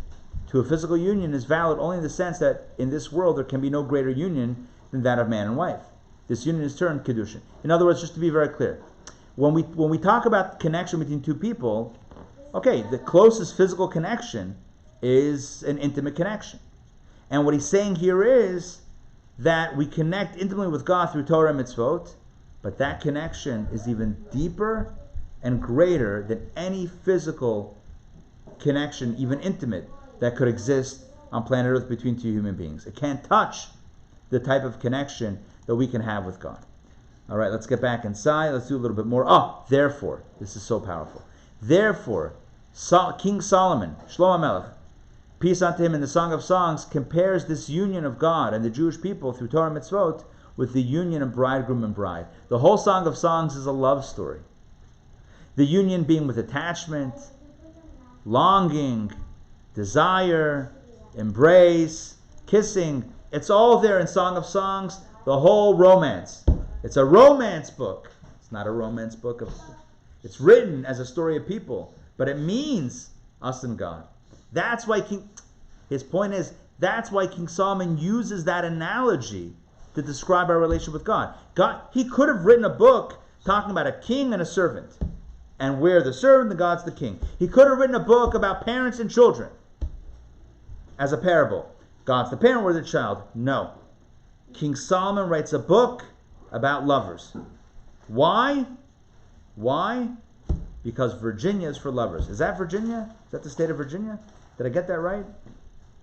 Speaker 1: to a physical union is valid only in the sense that in this world there can be no greater union than that of man and wife. This union is termed Kedushin. In other words, just to be very clear, when we talk about connection between two people, okay, the closest physical connection is an intimate connection. And what he's saying here is that we connect intimately with God through Torah and mitzvot, but that connection is even deeper and greater than any physical connection, even intimate, that could exist on planet Earth between two human beings. It can't touch the type of connection that we can have with God. All right, let's get back inside. Let's do a little bit more. Therefore, this is so powerful. Therefore, King Solomon, Shlomo Melech, peace unto him, in the Song of Songs, compares this union of God and the Jewish people through Torah and mitzvot with the union of bridegroom and bride. The whole Song of Songs is a love story. The union being with attachment, longing, desire, embrace, kissing. It's all there in Song of Songs, the whole romance. It's a romance book. It's not a romance book. It's written as a story of people, but it means us and God. That's why his point is, that's why King Solomon uses that analogy to describe our relationship with God. He could have written a book talking about a king and a servant, and we're the servant and God's the king. He could have written a book about parents and children as a parable. God's the parent, we're the child. No. King Solomon writes a book about lovers. Why? Why? Because Virginia is for lovers. Is that Virginia? Is that the state of Virginia? Did I get that right?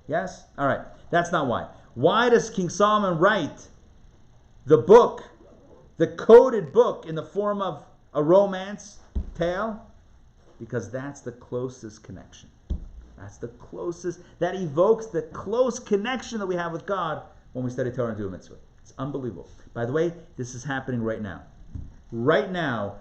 Speaker 1: Yes? All right. That's not why. Why does King Solomon write the book, the coded book, in the form of a romance tale? Because that's the closest connection. That's the closest. That evokes the close connection that we have with God when we study Torah and do a mitzvah. It's unbelievable. By the way, this is happening right now. Right now,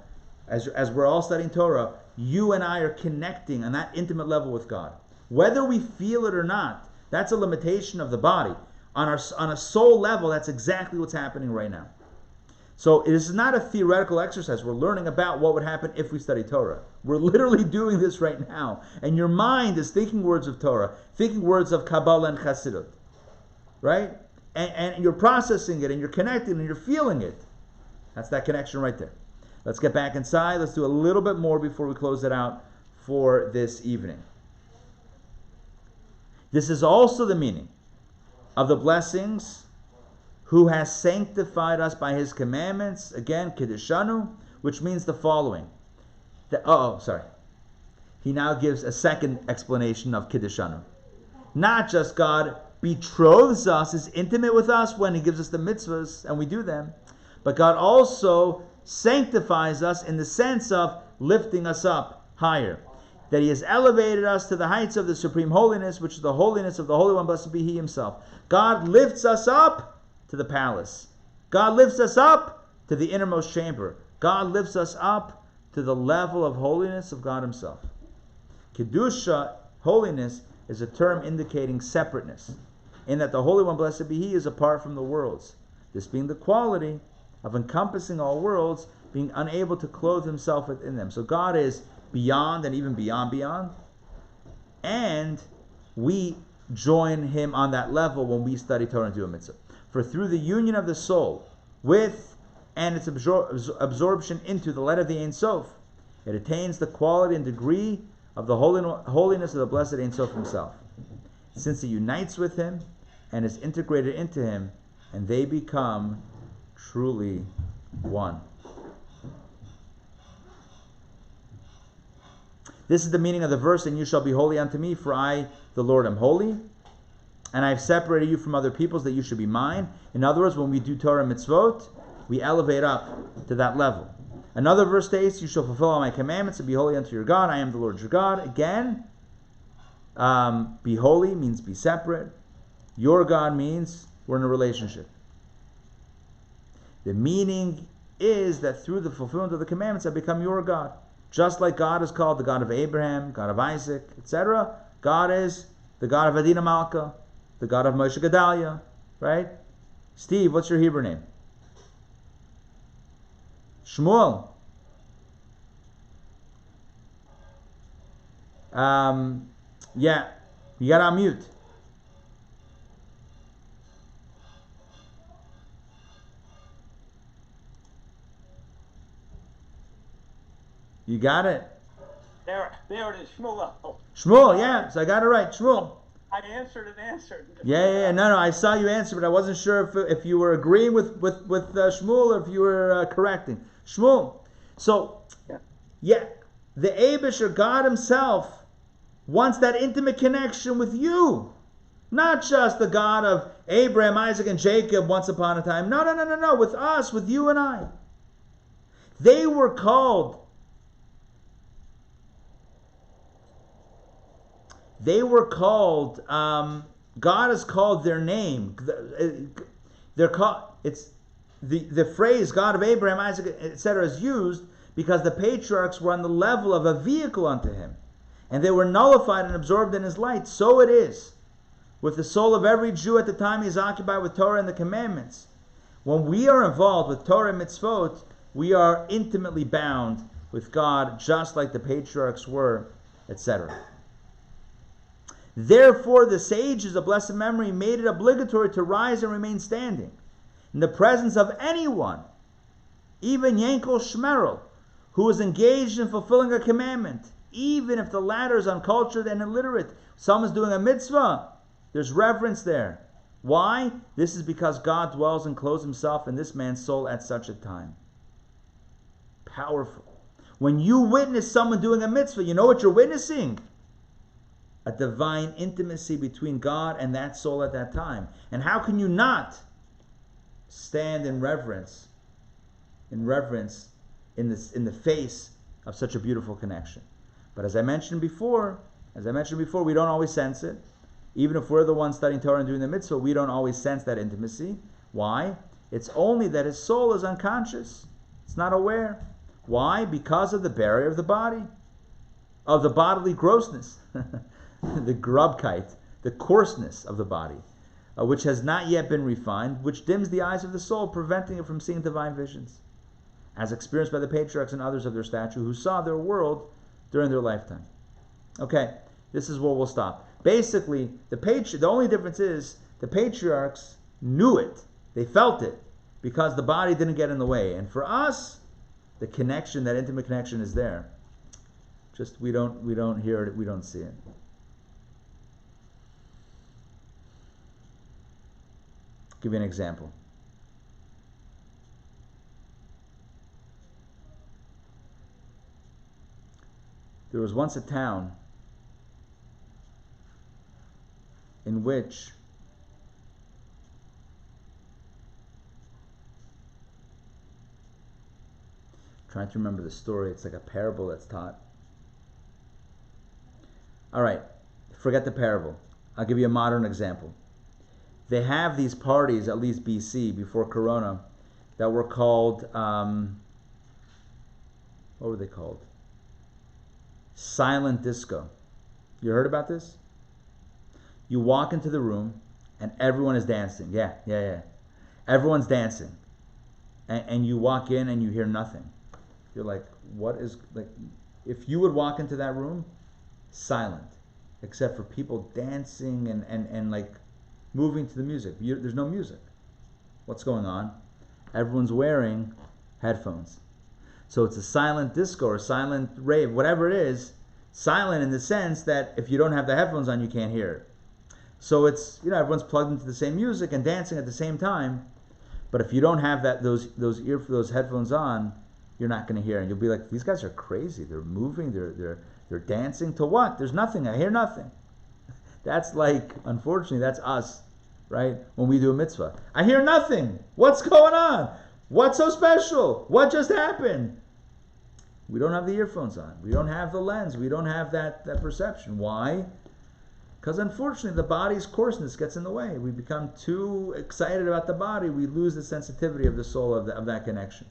Speaker 1: as we're all studying Torah, you and I are connecting on that intimate level with God. Whether we feel it or not, that's a limitation of the body. On a soul level, that's exactly what's happening right now. So it is not a theoretical exercise. We're learning about what would happen if we study Torah. We're literally doing this right now. And your mind is thinking words of Torah, thinking words of Kabbalah and Chassidut. Right? And you're processing it, and you're connecting, and you're feeling it. That's that connection right there. Let's get back inside. Let's do a little bit more before we close it out for this evening. This is also the meaning of the blessings, who has sanctified us by his commandments, again, Kiddushanu, which means the following. He now gives a second explanation of Kiddushanu. Not just God betroths us, is intimate with us when he gives us the mitzvahs, and we do them, but God also sanctifies us in the sense of lifting us up higher. That he has elevated us to the heights of the supreme holiness, which is the holiness of the Holy One, blessed be he himself. God lifts us up to the palace. God lifts us up to the innermost chamber. God lifts us up to the level of holiness of God himself. Kedusha, holiness, is a term indicating separateness, in that the Holy One, blessed be he, is apart from the worlds. This being the quality of encompassing all worlds, being unable to clothe himself within them. So God is beyond and even beyond. And we join him on that level when we study Torah and do a mitzvah. For through the union of the soul with and its absorption into the light of the Ein Sof, it attains the quality and degree of the holiness of the blessed Ein Sof himself. Since it unites with him and is integrated into him, and they become truly one. This is the meaning of the verse, and you shall be holy unto me, for I, the Lord, am holy, and I have separated you from other peoples that you should be mine. In other words, when we do Torah mitzvot, we elevate up to that level. Another verse states, you shall fulfill all my commandments and be holy unto your God. I am the Lord your God. Again, be holy means be separate. Your God means we're in a relationship. The meaning is that through the fulfillment of the commandments, I become your God. Just like God is called the God of Abraham, God of Isaac, etc., God is the God of Adina Malka, the God of Moshe Gedalia, right? Steve, what's your Hebrew name? Shmuel. Yeah, you got to unmute. You got it.
Speaker 3: There it is, Shmuel.
Speaker 1: Shmuel, yeah. So I got it right. Shmuel.
Speaker 3: I answered.
Speaker 1: Yeah. No. I saw you answer, but I wasn't sure if you were agreeing with Shmuel or if you were correcting Shmuel. So, yeah, the Eibusher, God Himself, wants that intimate connection with you, not just the God of Abraham, Isaac, and Jacob once upon a time. No. With us, with you and I. They were called. God has called their name. They're called. It's the phrase God of Abraham, Isaac, etc. is used because the patriarchs were on the level of a vehicle unto Him, and they were nullified and absorbed in His light. So it is with the soul of every Jew at the time he is occupied with Torah and the commandments. When we are involved with Torah and mitzvot, we are intimately bound with God, just like the patriarchs were, etc. Therefore, the sages of blessed memory made it obligatory to rise and remain standing in the presence of anyone, even Yankel Shmerel, who is engaged in fulfilling a commandment, even if the latter is uncultured and illiterate. Someone's doing a mitzvah, there's reverence there. Why? This is because God dwells and clothes Himself in this man's soul at such a time. Powerful. When you witness someone doing a mitzvah, you know what you're witnessing? A divine intimacy between God and that soul at that time. And how can you not stand in reverence in the face of such a beautiful connection? But as I mentioned before, we don't always sense it. Even if we're the ones studying Torah and doing the mitzvah, we don't always sense that intimacy. Why? It's only that his soul is unconscious. It's not aware. Why? Because of the barrier of the body, of the bodily grossness. The grubkeit, the coarseness of the body, which has not yet been refined, which dims the eyes of the soul, preventing it from seeing divine visions, as experienced by the patriarchs and others of their stature who saw their world during their lifetime. Okay, this is where we'll stop. Basically, the only difference is the patriarchs knew it, they felt it, because the body didn't get in the way. And for us, the connection, that intimate connection, is there. Just we don't hear it, we don't see it. Give you an example. There was once a town in which I'm trying to remember the story. It's like a parable that's taught. All right, forget the parable. I'll give you a modern example. They have these parties, at least BC, before Corona, that were called, what were they called? Silent disco. You heard about this? You walk into the room and everyone is dancing. Yeah. Everyone's dancing. And you walk in and you hear nothing. You're like, what is, like, if you would walk into that room, silent, except for people dancing and like, moving to the music. There's no music. What's going on? Everyone's wearing headphones. So it's a silent disco or silent rave, whatever it is, silent in the sense that if you don't have the headphones on, you can't hear it. So it's, everyone's plugged into the same music and dancing at the same time. But if you don't have those headphones on, you're not going to hear it. You'll be like, these guys are crazy. They're moving. They're dancing to what? There's nothing. I hear nothing. That's like, unfortunately, that's us, right? When we do a mitzvah. I hear nothing. What's going on? What's so special? What just happened? We don't have the earphones on. We don't have the lens. We don't have that perception. Why? Because unfortunately, the body's coarseness gets in the way. We become too excited about the body. We lose the sensitivity of the soul of that connection.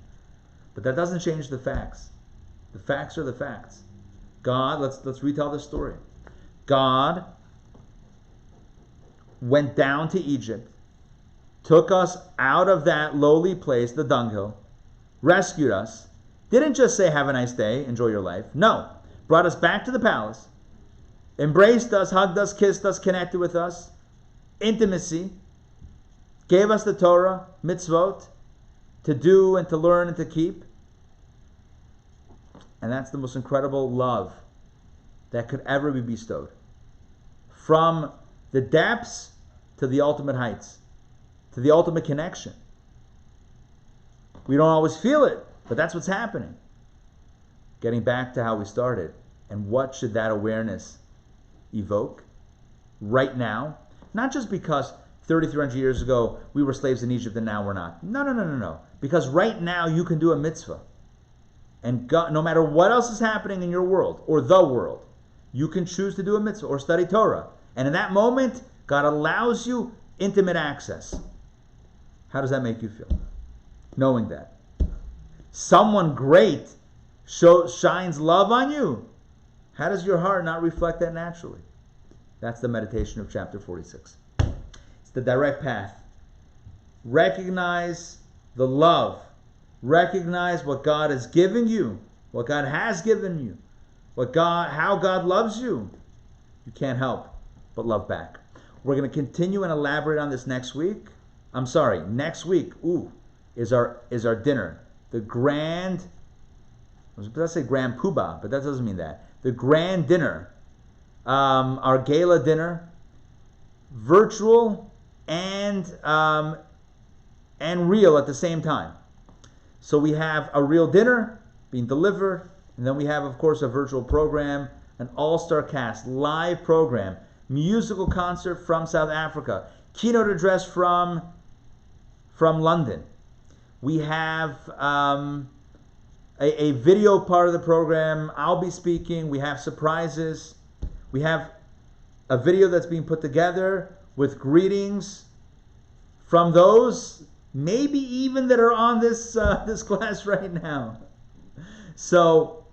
Speaker 1: But that doesn't change the facts. The facts are the facts. God, let's retell the story. God went down to Egypt, took us out of that lowly place, the dunghill, rescued us, didn't just say, have a nice day, enjoy your life. No, brought us back to the palace, embraced us, hugged us, kissed us, connected with us, intimacy, gave us the Torah, mitzvot, to do and to learn and to keep. And that's the most incredible love that could ever be bestowed. From the depths to the ultimate heights, to the ultimate connection. We don't always feel it, but that's what's happening. Getting back to how we started. And what should that awareness evoke right now? Not just because 3,300 years ago we were slaves in Egypt and now we're not. No. Because right now you can do a mitzvah. And God, no matter what else is happening in your world or the world, you can choose to do a mitzvah or study Torah. And in that moment, God allows you intimate access. How does that make you feel? Knowing that. Someone great shines love on you. How does your heart not reflect that naturally? That's the meditation of chapter 46. It's the direct path. Recognize the love. Recognize what God is giving you, what God has given you, how God loves you. You can't help but love back. We're going to continue and elaborate on this next week. Next week, is our dinner. The grand, I was about to say grand poobah, but that doesn't mean that. The grand dinner, our gala dinner, virtual and real at the same time. So we have a real dinner being delivered, and then we have, of course, a virtual program, an all-star cast, live program, musical concert from South Africa, keynote address from London. We have a video part of the program. I'll be speaking. We have surprises. We have a video that's being put together with greetings from those maybe even that are on this class right now. So,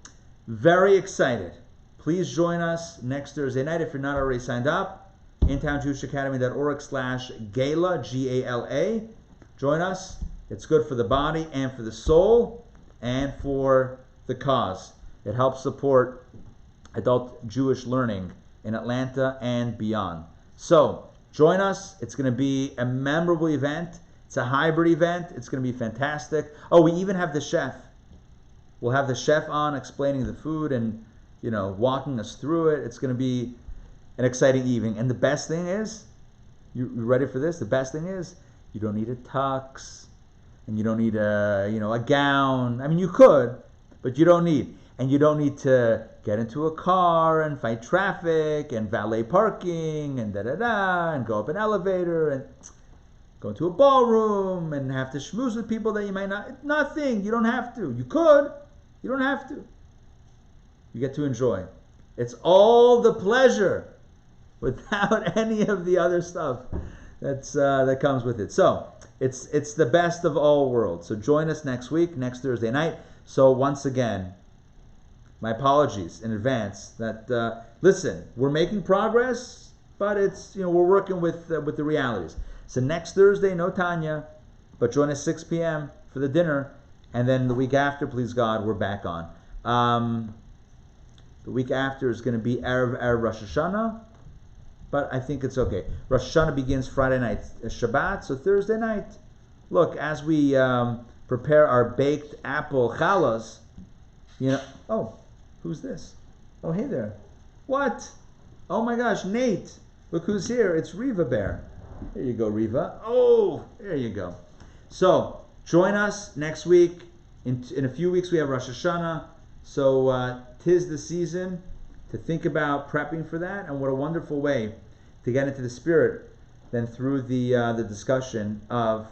Speaker 1: very excited. Please join us next Thursday night if you're not already signed up. IntownJewishAcademy.org/gala, Gala. Join us. It's good for the body and for the soul and for the cause. It helps support adult Jewish learning in Atlanta and beyond. So, join us. It's going to be a memorable event. It's a hybrid event. It's going to be fantastic. Oh, we even have the chef. We'll have the chef on explaining the food and, walking us through it. It's going to be an exciting evening. And the best thing is, you ready for this? The best thing is, you don't need a tux, and you don't need a gown. I mean, you could, but you don't need. And you don't need to get into a car and fight traffic and valet parking and and go up an elevator and go into a ballroom and have to schmooze with people that you might not. Nothing. You don't have to. You could. You don't have to. You get to enjoy. It's all the pleasure without any of the other stuff that comes with it. So it's the best of all worlds. So join us next week, next Thursday night. So once again, my apologies in advance. That listen, we're making progress, but it's we're working with the realities. So next Thursday, no Tanya, but join us 6 p.m. for the dinner, and then the week after, please God, we're back on. The week after is going to be Erev Rosh Hashanah, but I think it's okay. Rosh Hashanah begins Friday night, Shabbat, so Thursday night. Look, as we prepare our baked apple challahs, oh, who's this? Oh, hey there. What? Oh my gosh, Nate. Look who's here. It's Reva Bear. There you go, Reva. Oh, there you go. So, join us next week. In a few weeks, we have Rosh Hashanah. So, 'tis the season to think about prepping for that. And what a wonderful way to get into the spirit than through the discussion of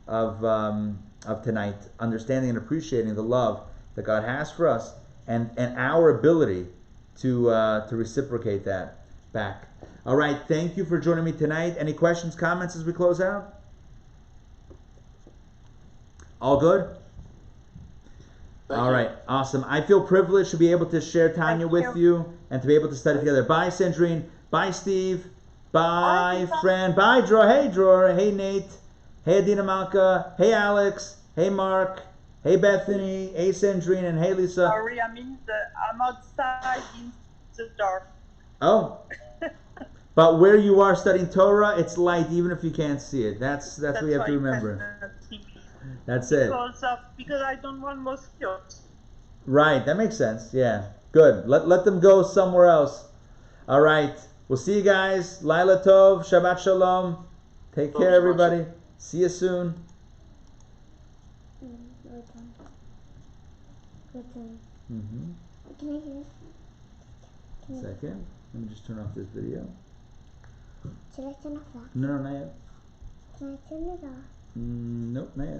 Speaker 1: tonight. Understanding and appreciating the love that God has for us and our ability to reciprocate that back. All right, thank you for joining me tonight. Any questions, comments as we close out? All good? All right, awesome. I feel privileged to be able to share Tanya with you and to be able to study together. Bye, Sandrine. Bye, Steve. Bye, friend. Bye, Dror. Hey, Dror. Hey, Nate. Hey, Adina Malka. Hey, Alex. Hey, Mark. Hey, Bethany. Hey, Sandrine. And hey, Lisa.
Speaker 4: Sorry, I'm outside in the dark.
Speaker 1: Oh. But where you are studying Torah, it's light even if you can't see it. That's what you have to remember. That's it.
Speaker 4: Because I don't want mosquitoes.
Speaker 1: Right, that makes sense. Yeah, good. Let them go somewhere else. All right, we'll see you guys. Laila Tov, Shabbat Shalom. Take care, everybody. See you soon. Mm-hmm.
Speaker 5: Can I hear?
Speaker 1: Second, let me just turn off this video.
Speaker 5: Should I turn off that?
Speaker 1: No, not yet.
Speaker 5: Can I turn it off?
Speaker 1: Nope, not yet.